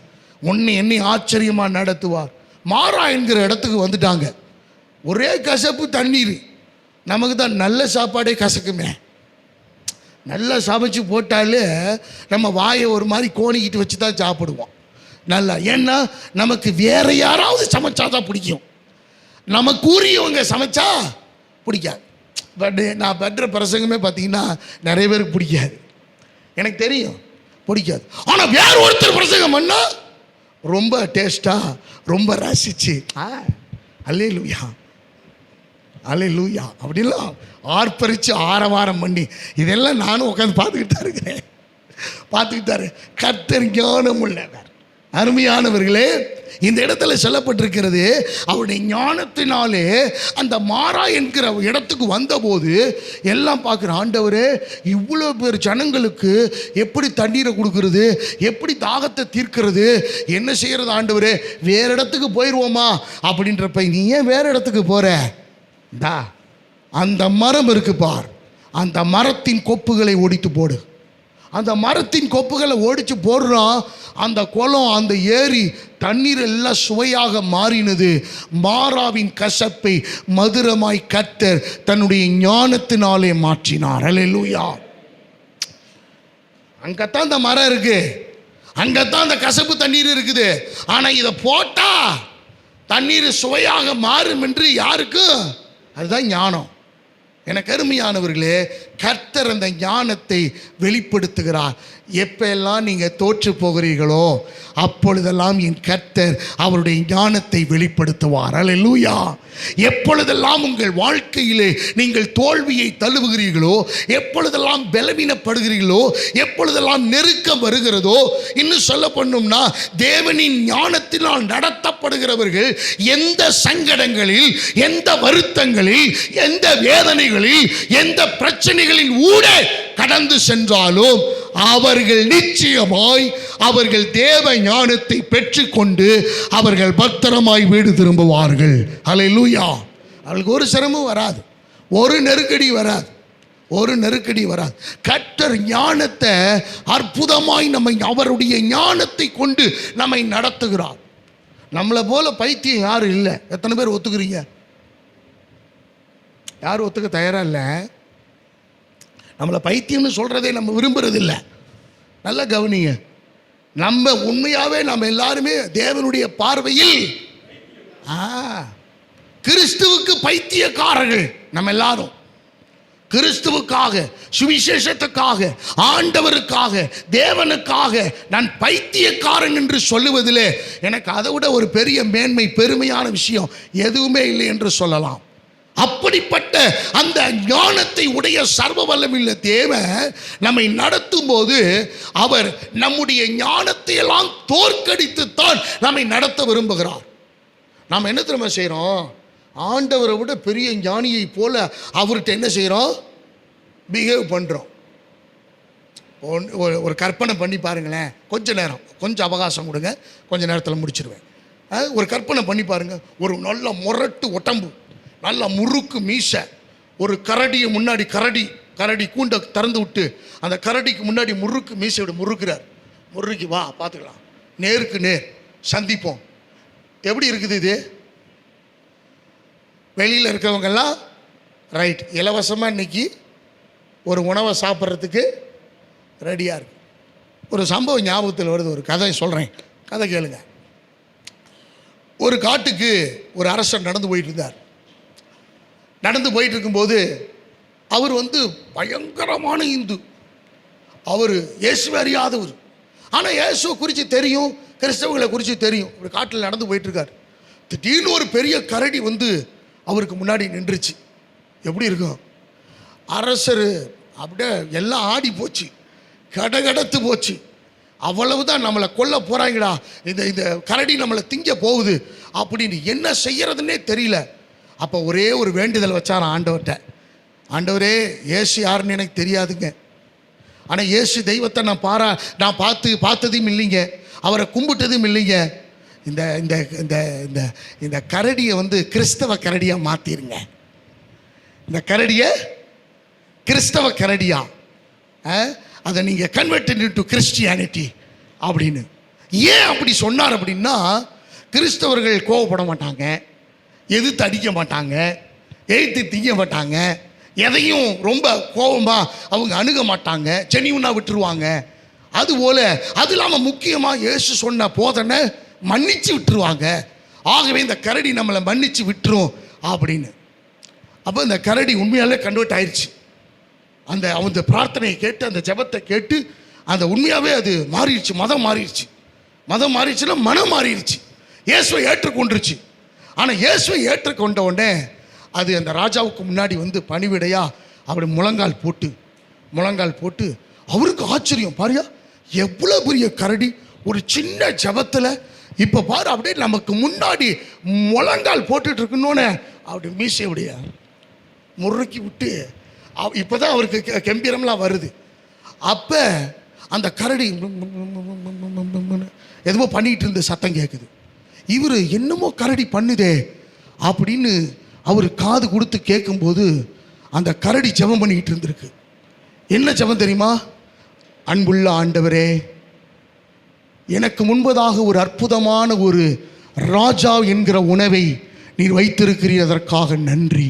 உன்னை என்னை ஆச்சரியமா நடத்துவார். மாறா என்கிற இடத்துக்கு வந்துட்டாங்க. ஒரே கசப்பு தண்ணீர். நமக்கு தான் நல்ல சாப்பாடே கசக்குமே. நல்லா சமைச்சு போட்டாலே நம்ம வாயை ஒரு மாதிரி கோணிக்கிட்டு வச்சு தான் சாப்பிடுவோம் நல்லா. ஏன்னா நமக்கு வேற யாராவது சமைச்சாதான் பிடிக்கும், நமக்கு கூறியவங்க சமைச்சா பிடிக்காது. பட் நான் பெற்ற பிரசங்கமே பார்த்தீங்கன்னா நிறைய பேருக்கு பிடிக்காது, எனக்கு தெரியும் பிடிக்காது. ஆனால் வேற ஒருத்தர் பிரசங்கம் பண்ணா ரொம்ப டேஸ்ட்டாக ரொம்ப ரசிச்சு அல்லேலூயா அல்லேலூயா அப்படின்லாம் ஆர்ப்பரித்து ஆரவாரம் பண்ணி இதெல்லாம் நானும் உட்காந்து பார்த்துக்கிட்டு தான் இருக்கிறேன், பார்த்துக்கிட்டாரு. கர்த்தர் ஞானம் உள்ளவர். அருமையானவர்களே, இந்த இடத்துல சொல்லப்பட்டிருக்கிறது, அவருடைய ஞானத்தினாலே அந்த மாறா என்கிற இடத்துக்கு வந்தபோது எல்லாம் பார்க்குற, ஆண்டவரே இவ்வளோ பேர் ஜனங்களுக்கு எப்படி தண்ணீரை கொடுக்கறது, எப்படி தாகத்தை தீர்க்கிறது, என்ன செய்கிறது ஆண்டவரே, வேறு இடத்துக்கு போயிடுவோமா அப்படின்றப்ப, நீ ஏன் வேறு இடத்துக்கு போகிற, டா அந்த மரம் இருக்கு பார், அந்த மரத்தின் கொப்புகளை ஒடித்து போடு. அந்த மரத்தின் கொப்புகளை ஒடிச்சு போடுறான். அந்த குளம், அந்த ஏரி தண்ணீர் எல்லாம் சுவையாக மாறினது. மாறாவின் கசப்பை மதுரமாய் கர்த்தர் தன்னுடைய ஞானத்தினாலே மாற்றினார். அல்லேலூயா. அங்கத்தான் அந்த மரம் இருக்கு, அங்கத்தான் அந்த கசப்பு தண்ணீர் இருக்குது. ஆனால் இதை போட்டா தண்ணீர் சுவையாக மாறும் என்று யாருக்கு? அதுதான் ஞானம். எனக்கு அருமையானவர்களே, கர்த்தர் அந்த ஞானத்தை வெளிப்படுத்துகிறார். எப்பெல்லாம் நீங்கள் தோற்று போகிறீர்களோ அப்பொழுதெல்லாம் என் கர்த்தர் அவருடைய ஞானத்தை வெளிப்படுத்துவார். அல்லேலூயா. எப்பொழுதெல்லாம் உங்கள் வாழ்க்கையிலே நீங்கள் தோல்வியை தழுவுகிறீர்களோ, எப்பொழுதெல்லாம் பலவீனப்படுகிறீர்களோ, எப்பொழுதெல்லாம் நெருக்கம் வருகிறதோ, இன்னும் சொல்ல பண்ணும்னா தேவனின் ஞானத்தினால் நடத்தப்படுகிறவர்கள் எந்த சங்கடங்களில், எந்த வருத்தங்களில், எந்த வேதனைகளில், எந்த பிரச்சனைகளின் ஊடே கடந்து சென்றாலும் அவர்கள் நிச்சயமாய் அவர்கள் தேவ ஞானத்தை பெற்றுக்கொண்டு அவர்கள் பத்திரமாய் வீடு திரும்புவார்கள். அல்லேலூயா. அவர்களுக்கு ஒரு சிரமம் வராது, ஒரு நெருக்கடி வராது, ஒரு நெருக்கடி வராது. கர்த்தர் ஞானத்தை அற்புதமாய் நம்மை, அவருடைய ஞானத்தை கொண்டு நம்மை நடத்துகிறார். நம்மளை போல பைத்தியம் யாரும் இல்லை. எத்தனை பேர் ஒத்துக்கிறீங்க? யாரும் ஒத்துக்க தயாராக இல்லை. நம்மளை பைத்தியம்னு சொல்கிறதே நம்ம விரும்புறதில்லை. நல்லா கவனிங்க, நம்ம உண்மையாகவே நம்ம எல்லாருமே தேவனுடைய பார்வையில் கிறிஸ்துவுக்கு பைத்தியக்காரர்கள். நம்ம எல்லாரும் கிறிஸ்துவுக்காக, சுவிசேஷத்துக்காக, ஆண்டவருக்காக, தேவனுக்காக நான் பைத்தியக்காரன் என்று சொல்லுவதிலே எனக்கு அதை விட ஒரு பெரிய மேன்மை, பெருமையான விஷயம் எதுவுமே இல்லை என்று சொல்லலாம். அப்படிப்பட்ட அந்த ஞானத்தை உடைய சர்வ வல்லமையுள்ள தேவன் நம்மை நடத்தும் போது அவர் நம்முடைய ஞானத்தை எல்லாம் தோற்கடித்துத்தான் நம்மை நடத்த விரும்புகிறார். நாம் என்ன தெரியுமா செய்கிறோம்? ஆண்டவரை விட பெரிய ஞானியை போல அவர்கிட்ட என்ன செய்கிறோம்? பிஹேவ் பண்ணுறோம். ஒரு கற்பனை பண்ணி பாருங்களேன். கொஞ்ச நேரம், கொஞ்சம் அவகாசம் கொடுங்க, கொஞ்ச நேரத்தில் முடிச்சிருவேன். ஒரு கற்பனை பண்ணி பாருங்கள். ஒரு நல்ல முரட்டு உடம்பு, நல்ல முறுக்கு மீசை, ஒரு கரடியை முன்னாடி, கரடி கூண்டை திறந்து விட்டு அந்த கரடிக்கு முன்னாடி முறுக்கு மீசையோட முறுக்கிறார். முறுக்கி வா பார்த்துக்கலாம், நேருக்கு நேர் சந்திப்போம். எப்படி இருக்குது இது? வெளியில் இருக்கிறவங்கெல்லாம் ரைட், இலவசமாக இன்னைக்கு ஒரு உணவை சாப்பிட்றதுக்கு ரெடியாக இருக்கு. ஒரு சம்பவம் ஞாபகத்தில் வருது, ஒரு கதை சொல்கிறேன், கதை கேளுங்க. ஒரு காட்டுக்கு ஒரு அரசர் நடந்து போயிட்டு இருந்தார். நடந்து போயிட்டு இருக்கும்போது அவர் பயங்கரமான இந்து, அவர் இயேசுவை அறியாதவர். ஆனால் இயேசுவை குறித்து தெரியும், கிறிஸ்தவங்களை குறித்து தெரியும். ஒரு காட்டில் நடந்து போயிட்டுருக்கார். திடீர்னு ஒரு பெரிய கரடி அவருக்கு முன்னாடி நின்றுச்சு. எப்படி இருக்கும்? அரசர் அப்படியே எல்லாம் ஆடி போச்சு, கடகடத்து போச்சு. அவ்வளவுதான், நம்மளை கொல்ல போகிறாங்கடா, இந்த கரடி நம்மளை திங்க போகுது அப்படின்னு என்ன செய்யறதுன்னே தெரியல. அப்போ ஒரே ஒரு வேண்டுதல் வச்சார் ஆண்டவர்கிட்ட. ஆண்டவரே, இயேசு யாருன்னு எனக்கு தெரியாதுங்க, ஆனால் இயேசு தெய்வத்தை நான் பார்த்ததும் இல்லைங்க, அவரை கும்பிட்டதும் இல்லைங்க. இந்த இந்த இந்த இந்த இந்த கரடியை கிறிஸ்தவ கரடியாக மாற்றிருங்க, இந்த கரடியை கிறிஸ்தவ கரடியா, அதை நீங்கள் கன்வெர்ட் டு கிறிஸ்டியானிட்டி அப்படின்னு. ஏன் அப்படி சொன்னார் அப்படின்னா, கிறிஸ்தவர்கள் கோவப்பட மாட்டாங்க, எதிர்த்து அடிக்க மாட்டாங்க, எழுத்து திங்க மாட்டாங்க, எதையும் ரொம்ப கோபமாக அவங்க அணுக மாட்டாங்க, ஜெனியூனாக விட்டுருவாங்க. அதுபோல் அது இல்லாமல் முக்கியமாக இயேசு சொன்ன போதனை மன்னிச்சு விட்டுருவாங்க. ஆகவே இந்த கரடி நம்மளை மன்னிச்சு விட்டுரும் அப்படின்னு. அப்போ இந்த கரடி உண்மையாலே கன்வெர்ட் ஆயிடுச்சு. அந்த பிரார்த்தனையை கேட்டு, அந்த ஜெபத்தை கேட்டு, அந்த உண்மையாகவே அது மாறிடுச்சு. மதம் மாறிடுச்சுன்னா மனம் மாறிடுச்சு. இயேசுவை ஏற்றுக்கொண்டுருச்சு. ஆனால் இயேசுவை ஏற்றுக்கொண்ட உடனே அது அந்த ராஜாவுக்கு முன்னாடி வந்து பணிவிடையா அப்படி முழங்கால் போட்டு அவருக்கு ஆச்சரியம். பாரியா, எவ்வளோ பெரிய கரடி ஒரு சின்ன ஜெபத்தில் இப்போ பாரு அப்படியே நமக்கு முன்னாடி முழங்கால் போட்டுட்டு இருக்கணுன்னு அப்படி மீசையுடைய முறுக்கி விட்டு இப்போ தான் அவருக்கு கம்பீரம்லாம் வருது. அப்போ அந்த கரடி எதுவோ பண்ணிகிட்டு இருந்த சத்தம் கேட்குது. இவர் என்னமோ கரடி பண்ணுதே அப்படின்னு அவர் காது கொடுத்து கேட்கும்போது அந்த கரடி ஜெபம் பண்ணிக்கிட்டு இருந்திருக்கு. என்ன ஜெபம் தெரியுமா? அன்புள்ள ஆண்டவரே, எனக்கு முன்பதாக ஒரு அற்புதமான ஒரு ராஜா என்கிற உணவை நீர் வைத்திருக்கிறீர், அதற்காக நன்றி.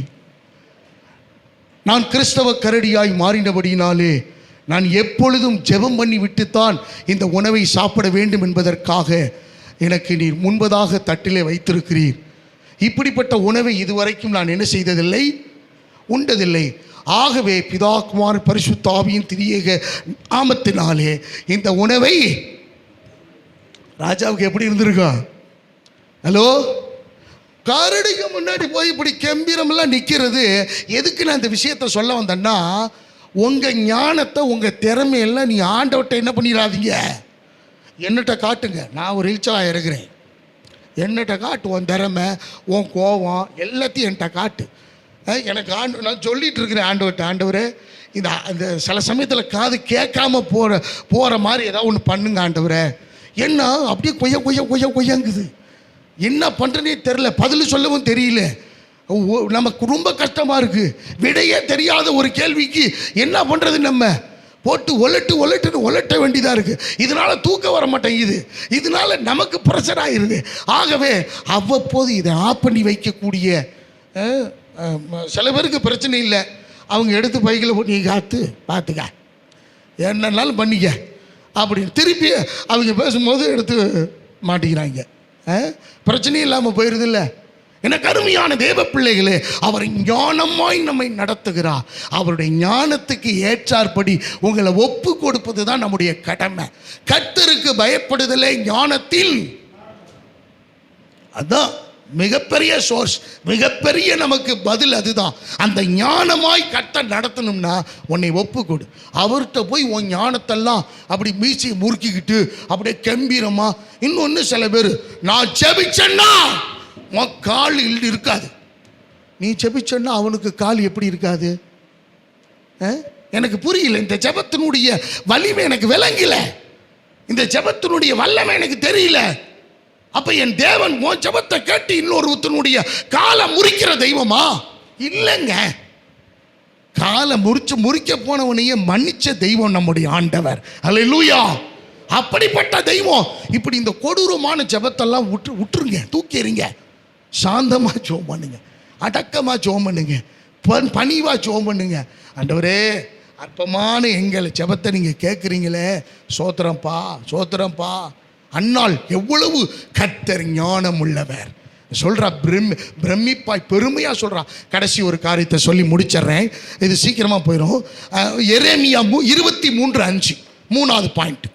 நான் கிறிஸ்தவ கரடியாய் மாறினபடினாலே நான் எப்பொழுதும் ஜெபம் பண்ணி விட்டுத்தான் இந்த உணவை சாப்பிட வேண்டும் என்பதற்காக எனக்கு நீர் முன்பதாக தட்டிலே வைத்திருக்கிறீர். இப்படிப்பட்ட உணவை இதுவரைக்கும் நான் என்ன செய்ததில்லை, உண்டதில்லை. ஆகவே பிதா குமார பரிசுத்த ஆவியின் திரியேக நாமத்தினாலே இந்த உணவை, ராஜாவுக்கு எப்படி இருந்திருக்கா? ஹலோ, கரடிக்கு முன்னாடி போய் இப்படி கம்பீரமெல்லாம் நிற்கிறது எதுக்கு நான் இந்த விஷயத்தை சொல்ல வந்தேன்னா, உங்கள் ஞானத்தை உங்கள் திறமையெல்லாம் நீ ஆண்டவர்கிட்ட என்ன பண்ணிடாதீங்க, என்னட்ட காட்டுங்க. நான் ஒரு ரீச்சாக இருக்கிறேன், என்னட்ட காட்டு. உன் திறமை, உன் கோபம் எல்லாத்தையும் என்கிட்ட காட்டு. எனக்கு நான் சொல்லிகிட்டு இருக்கிறேன் ஆண்டவர்கிட்ட, ஆண்டவரே இந்த சில சமயத்தில் காது கேட்காம போகிற மாதிரி ஏதாவது ஒன்று பண்ணுங்க ஆண்டவரே. என்ன அப்படியே கொய்யாங்குது, என்ன பண்ணுறனே தெரில, பதில் சொல்லவும் தெரியல. நமக்கு ரொம்ப கஷ்டமாக இருக்குது. விடையே தெரியாத ஒரு கேள்விக்கு என்ன பண்ணுறது? நம்ம போட்டு ஒலட்ட வேண்டியதாக இருக்குது. இதனால் தூக்கம் வர மாட்டேங்குது, இதனால் நமக்கு ப்ரெஷர் ஆகிடுது. ஆகவே அவ்வப்போது இதை ஆஃப் பண்ணி வைக்கக்கூடிய சில பேருக்கு பிரச்சனை இல்லை. அவங்க எடுத்து பைக்கில் போட்டு நீ பார்த்துக்க, என்னன்னாலும் பண்ணிக்க அப்படின்னு திருப்பி அவங்க பேசும்போது எடுத்து மாட்டிக்கிறாங்க. பிரச்சனையும் இல்லாமல் போயிடுது இல்லை. எனக்கு அருமையான தேவ பிள்ளைகளே, அவர் ஞானமாய் நம்மை நடத்துகிறார். அவருடைய ஞானத்துக்கு ஏற்றாற்படி உங்களை ஒப்பு கொடுப்பது தான் நம்முடைய கடமை. கர்த்தருக்கு பயப்படுதலே ஞானத்தில், அதான் மிகப்பெரிய சோர்ஸ், மிகப்பெரிய நமக்கு பதில் அதுதான். அந்த ஞானமாய் கர்த்தர் நடத்தணும்னா உன்னை ஒப்பு கொடு. அவர்கிட்ட போய் உன் ஞானத்தெல்லாம் அப்படி மீசியை முறுக்கிக்கிட்டு அப்படியே கம்பீரமா. இன்னொன்று, சில பேர் நான் ஜெபிச்சேன்னா உன் கால் இருக்காது. நீ ஜெபிச்சேன்னா அவனுக்கு கால் எப்படி இருக்காது? எனக்கு புரியல. இந்த ஜெபத்தினுடைய வலிமை எனக்கு விளங்கல, இந்த ஜெபத்தினுடைய வல்லமை எனக்கு தெரியல. அப்ப என் தேவன் உன் ஜெபத்தை கேட்டு இன்னொருத்தனுடைய காலை முறிக்கிற தெய்வமா? இல்லைங்க. காலை முறிக்க போனவனையே மன்னிச்ச தெய்வம் நம்முடைய ஆண்டவர். அல்லேலூயா. அப்படிப்பட்ட தெய்வம். இப்படி இந்த கொடூரமான ஜெபத்தெல்லாம் விட்டுருங்க, தூக்கிடுங்க. சாந்தமாக ஜெபம் பண்ணுங்க, அடக்கமாக ஜெபம் பண்ணுங்க, பணிவாக ஜெபம் பண்ணுங்க. ஆண்டவரே, அற்பமான எங்களை ஜெபத்தை நீங்கள் கேட்குறீங்களே, சோத்திரம்பா. அன்னாள் எவ்வளவு கர்த்தர் ஞானம் உள்ளவர் சொல்கிறா, பிரமிப்பாய் பெருமையாக சொல்கிறா. கடைசி ஒரு காரியத்தை சொல்லி முடிச்சிட்றேன், இது சீக்கிரமாக போயிடும். எரேமியா 23:5 மூணாவது பாயிண்ட்.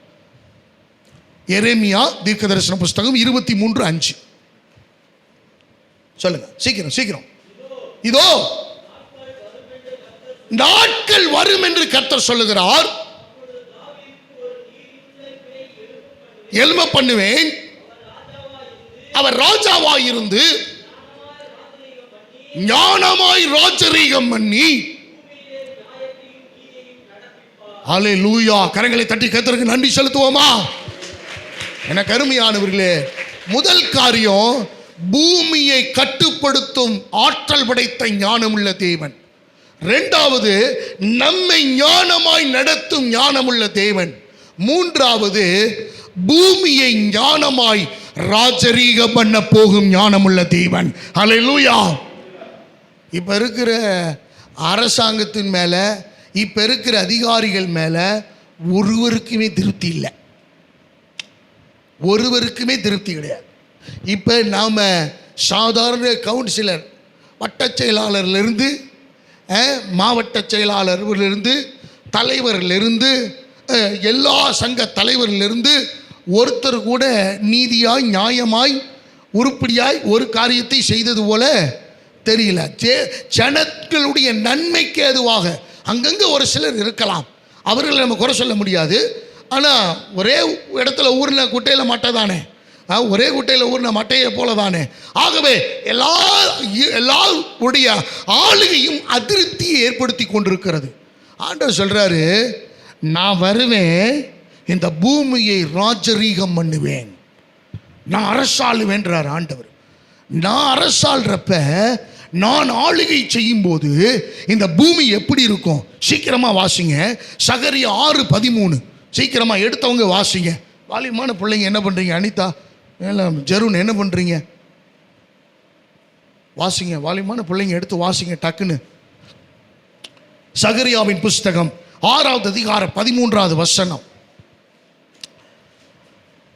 எரேமியா தீர்க்க தரிசன புஸ்தகம் 23:5 சொல்லுங்க, சீக்கிரம். இதோ நாட்கள் வரும் என்று கர்த்தர் சொல்லுகிறார், எழும்ப பண்ணுவேன், அவர் ராஜாவாய் இருந்து ஞானமாய் ராஜரீகம் பண்ணி. அல்லேலூயா. கரங்களை தட்டி கர்த்தருக்கு நன்றி செலுத்துவோமா? எனக்கு அருமையானவர்களே, முதல் காரியம், பூமியை கட்டுப்படுத்தும் ஆற்றல் படைத்த ஞானமுள்ள தேவன். இரண்டாவது, நம்மை ஞானமாய் நடத்தும் ஞானமுள்ள தேவன். மூன்றாவது, பூமியை ஞானமாய் ராஜரீகம் பண்ண போகும் ஞானமுள்ள தேவன். அல்லேலூயா. இப்ப இருக்கிற அரசாங்கத்தின் மேல, இப்ப இருக்கிற அதிகாரிகள் மேல ஒருவருக்குமே திருப்தி இல்லை, ஒருவருக்குமே திருப்தி கிடையாது. இப்போ நாம் சாதாரண கவுன்சிலர், வட்ட செயலாளர்லேருந்து மாவட்ட செயலாளரிலிருந்து தலைவரிலிருந்து எல்லா சங்க தலைவரிலிருந்து ஒருத்தர் கூட நீதியாய் நியாயமாய் உருப்படியாய் ஒரு காரியத்தை செய்தது போல தெரியல. ஜனங்களுடைய நன்மைக்கு ஏதுவாக அங்கங்கே ஒரு சிலர் இருக்கலாம், அவர்களை நம்ம குறை சொல்ல முடியாது. ஆனால் ஒரே இடத்துல ஊர்ன குட்டையில் மட்டை தானே, ஒரே குட்டையில் ஊர்ன மட்டையை போல தானே. ஆகவே எல்லாருடைய ஆளுகையும் அதிருப்தியை ஏற்படுத்தி கொண்டிருக்கிறது. ஆண்டவர் சொல்கிறாரு, நான் வருவேன், இந்த பூமியை ராஜரீகம் பண்ணுவேன், நான் அரசாளுவேன்றார் ஆண்டவர். நான் அரசாள்றப்ப, நான் ஆளுகை செய்யும் போது இந்த பூமி எப்படி இருக்கும்? சீக்கிரமா வாசிங்க, சகரியா 6:13. சீக்கிரமா எடுத்தவங்க வாசிங்க. வாலிமான பிள்ளைங்க என்ன பண்றீங்க? அனிதா, ஜெருன் என்ன பண்றீங்க? வாசிங்க, வாலிமான பிள்ளைங்க எடுத்து வாசிங்க டக்குன்னு. சகரியாவின் புஸ்தகம் 6வது அதிகாரம் 13வது வசனம்.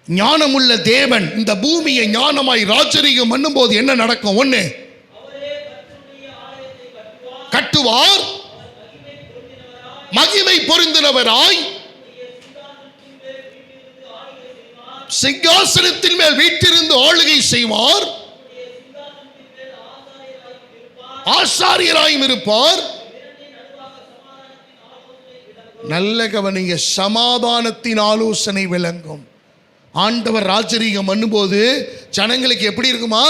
ஞானமுள்ள தேவன் இந்த பூமியை ஞானமாய் ராஜரீகம் பண்ணும்போது என்ன நடக்கும்? ஒண்ணு, கட்டுவார், மகிமை பொருந்தினவராய் சிங்காசனத்தின் மேல் வீற்றிருந்து ஆளுகை செய்வார், ஆசாரியராயும் இருப்பார். நல்ல கவனிங்க, சமாதானத்தின் ஆலோசனை விளங்கும். ஆண்டவர் ராஜரீகம் பண்ணும்போது ஜனங்களுக்கு எப்படி இருக்குமா?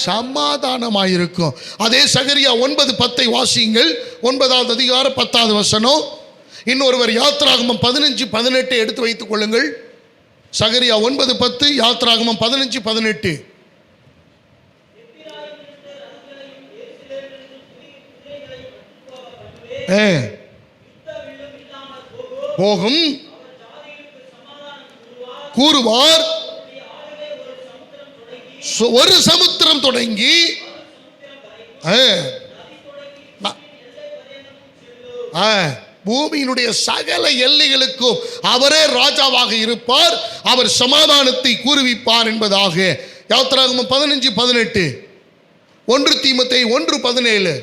சமாதானமாயிருக்கும். அதே சகரியா 9:10 வாசியுங்கள். 9வது அதிகாரம் 10வது வசனம். இன்னொருவர் யாத்ராகமம் 15:18 எடுத்து வைத்துக் கொள்ளுங்கள். சகரியா 9:10, யாத்ராகமம் 15:18. போகும் கூறுவார், ஒரு சமுத்திரம் தொடங்கி பூமியினுடைய சகல எல்லைகளுக்கும் அவரே ராஜாவாக இருப்பார், அவர் சமாதானத்தை கூறுவிப்பார் என்பதாக யாத்ராகமம் 15:18. 1 தீமோத்தேயு 1:17.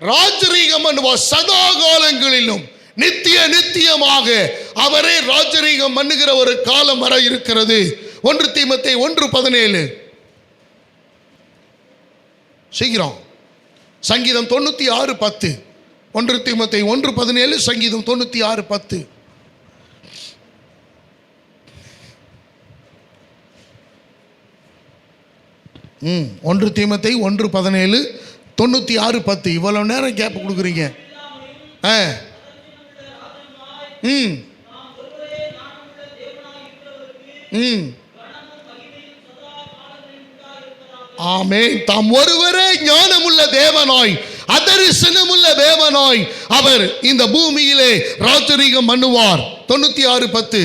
ராஜரீகம் பண்ணுவார் சதா காலங்களிலும், நித்தியமாக அவரே ராஜரீகம் பண்ணுகிற ஒரு காலம் வர இருக்கிறது. 1 தீமோத்தேயு 1:17. சீக்கிரம். சங்கீதம் 96:10. 1 தீமோத்தேயு 1:17, சங்கீதம் 96:10. ம் 1 தீமோத்தேயு 1:17, 96:10. இவ்வளவு நேரம் கேப் கொடுக்குறீங்க. ஆமென். தாம் ஒருவரே ஞானமுள்ள தேவனாய், அதரிசனமுள்ள தேவனாய் அவர் இந்த பூமியிலே ராஜரீகம் பண்ணுவார். 96:10.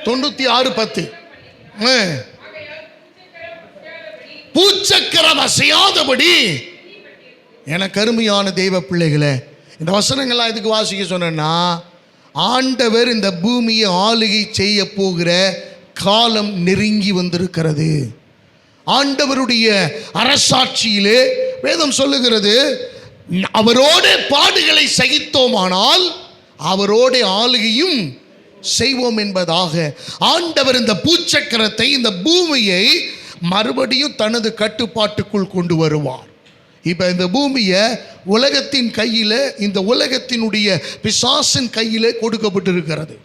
96:10. பூச்சக்கரம் அசையாதபடி. எனக்கு அருமையான தெய்வ பிள்ளைகளே, இந்த வசனங்கள்லாம் எதுக்கு வாசிக்க சொன்னா, ஆண்டவர் இந்த பூமியை ஆளுகை செய்ய போகிற காலம் நெருங்கி வந்திருக்கிறது. ஆண்டவருடைய அரசாட்சியிலே வேதம் சொல்லுகிறது, அவரோட பாடுகளை சகித்தோமானால் அவரோட ஆளுகையும் செய்வோம் என்பதாக. ஆண்டவர் இந்த பூச்சக்கரத்தை, இந்த பூமியை மறுபடியும் தனது கட்டுப்பாட்டுக்குள் கொண்டு வருவார். இப்போ இந்த பூமியை உலகத்தின் கையில், இந்த உலகத்தினுடைய பிசாசின் கையிலே கொடுக்கப்பட்டிருக்கிறது.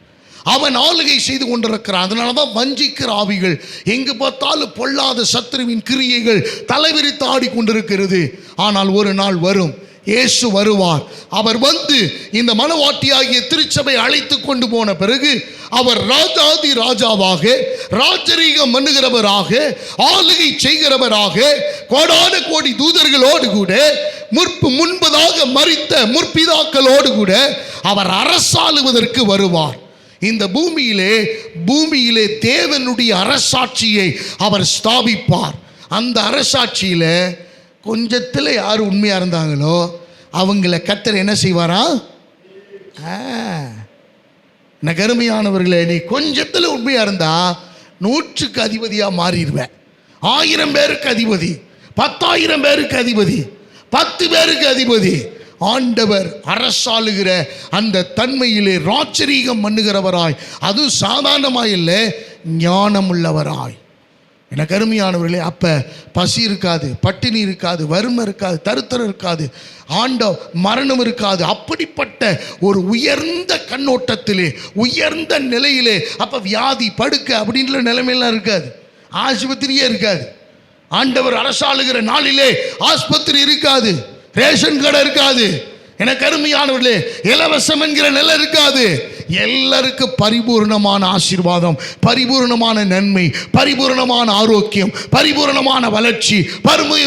அவன் ஆளுகை செய்து கொண்டிருக்கிறான். அதனால தான் வஞ்சிக்கிற ஆவிகள், எங்கு பார்த்தாலும் பொல்லாத சத்துருவின் கிரியைகள் தலைவிரித்து ஆடிக்கொண்டிருக்கிறது. ஆனால் ஒரு நாள் வரும், இயேசு வருவார். அவர் வந்து இந்த மனவாட்டியாகிய திருச்சபை அழைத்து கொண்டு போன பிறகு அவர் ராஜாதி ராஜாவாக, ராஜரீகம் பண்ணுகிறவராக, ஆளுகை செய்கிறவராக, கோடான கோடி தூதர்களோடு கூட, முன்பதாக மரித்த முற்பிதாக்களோடு கூட அவர் அரசாளுவதற்கு வருவார். இந்த பூமியிலே தேவனுடைய அரசாட்சியை அவர் ஸ்தாபிப்பார். அந்த அரசாட்சியில கொஞ்சத்தில் யார் உண்மையா இருந்தாங்களோ அவங்கள கர்த்தர் என்ன செய்வாரா? கருமையானவர்களே, நீ கொஞ்சத்தில் உண்மையா இருந்தா 100க்கு அதிபதியாக மாறிடுவேன். 1000 பேருக்கு அதிபதி, 10,000 பேருக்கு அதிபதி, 10 பேருக்கு அதிபதி. ஆண்டவர் அரசாளுகிற அந்த தன்மையிலே ராஜரீகம் பண்ணுகிறவராய், அது சாதாரணமாய் இல்லை, ஞானம் உள்ளவராய். எனக்கு அருமையானவர்களே, அப்போ பசி இருக்காது, பட்டினி இருக்காது, வறுமை இருக்காது, தருத்தரம் இருக்காது, மரணம் இருக்காது. அப்படிப்பட்ட ஒரு உயர்ந்த கண்ணோட்டத்திலே, உயர்ந்த நிலையிலே, அப்போ வியாதி படுக்க அப்படின்ற நிலைமையெல்லாம் இருக்காது, ஆஸ்பத்திரியே இருக்காது. ஆண்டவர் அரசாளுகிற நாளிலே ஆஸ்பத்திரி இருக்காது, ரேஷன் கடை இருக்காது. எனக்கு அருமையானவர்களே, இலவசம் என்கிற நிலை இருக்காது. எல்லாருக்கும் பரிபூர்ணமான ஆசீர்வாதம், பரிபூர்ணமான நன்மை, பரிபூர்ணமான ஆரோக்கியம், பரிபூர்ணமான வளர்ச்சி,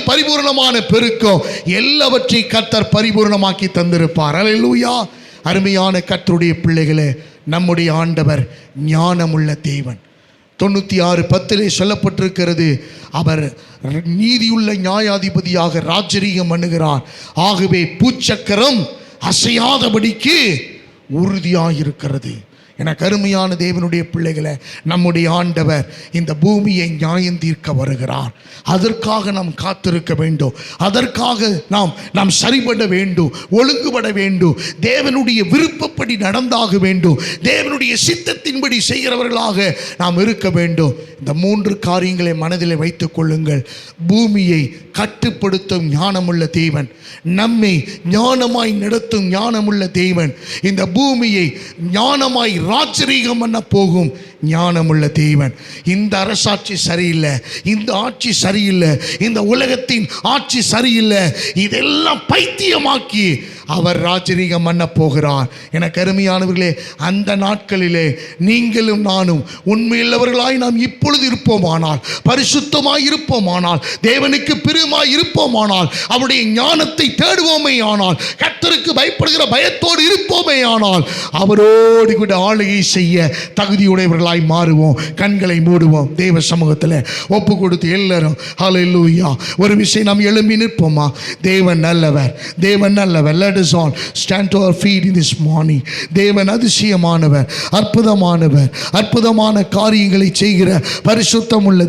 பரிபூர்ணமான பெருக்கம், எல்லாவற்றையும் கர்த்தர் பரிபூர்ணமாக்கி தந்திருப்பார். அல்லேலூயா. அருமையான கர்த்தருடைய பிள்ளைகளே, நம்முடைய ஆண்டவர் ஞானமுள்ள தேவன். 96:10 சொல்லப்பட்டிருக்கிறது, அவர் நீதியுள்ள நியாயாதிபதியாக ராஜரீகம் பண்ணுகிறார். ஆகவே பூச்சக்கரம் அசையாதபடிக்கு உறுதியாயிருக்கிறது. எனக்கு அருமையான தேவனுடைய பிள்ளைகளை, நம்முடைய ஆண்டவர் இந்த பூமியை நியாயம் தீர்க்க வருகிறார். அதற்காக நாம் காத்திருக்க வேண்டும், அதற்காக நாம் சரிபட வேண்டும், ஒழுங்குபட வேண்டும், தேவனுடைய விருப்பப்படி நடந்தாக வேண்டும், தேவனுடைய சித்தத்தின்படி செய்கிறவர்களாக நாம் இருக்க வேண்டும். இந்த 3 காரியங்களை மனதில் வைத்துக் கொள்ளுங்கள். பூமியை கட்டுப்படுத்தும் ஞானமுள்ள தேவன், நம்மை ஞானமாய் நடத்தும் ஞானமுள்ள தேவன், இந்த பூமியை ஞானமாய் ராஜரீகம் பண்ண போகும் ஞானமுள்ள தேவன். இந்த அரசாட்சி சரியில்லை, இந்த ஆட்சி சரியில்லை, இந்த உலகத்தின் ஆட்சி சரியில்லை, இதெல்லாம் பைத்தியமாக்கி அவர் ராஜரீகம் பண்ண போகிறார். எனக்கு அருமையானவர்களே, அந்த நாட்களிலே நீங்களும் நானும் உண்மையுள்ளவர்களாய் நாம் இப்பொழுது இருப்போமானால், பரிசுத்தமாய் இருப்போமானால், தேவனுக்கு பிரியமாய் இருப்போமானால், அவருடைய ஞானத்தை தேடுவோமே ஆனால், கர்த்தருக்கு பயப்படுகிற பயத்தோடு இருப்போமே ஆனால், அவரோடு கூட ஆளுகை செய்ய தகுதியுடையவர்களாய் மாறுவோம். கண்களை மூடுவோம், தேவ சமூகத்தில் ஒப்பு கொடுத்து எல்லாரும் ஹல்லேலூயா. ஒரு விஷயம் நாம் எழும்பி நிற்போமா? தேவன் நல்லவர், தேவன் நல்லவர். Let us all stand to our feet in this morning. தேவன் அதிசயமானவர், அற்புதமானவர், அற்புதமான காரியங்களை செய்கிற பரிசுத்தமுள்ள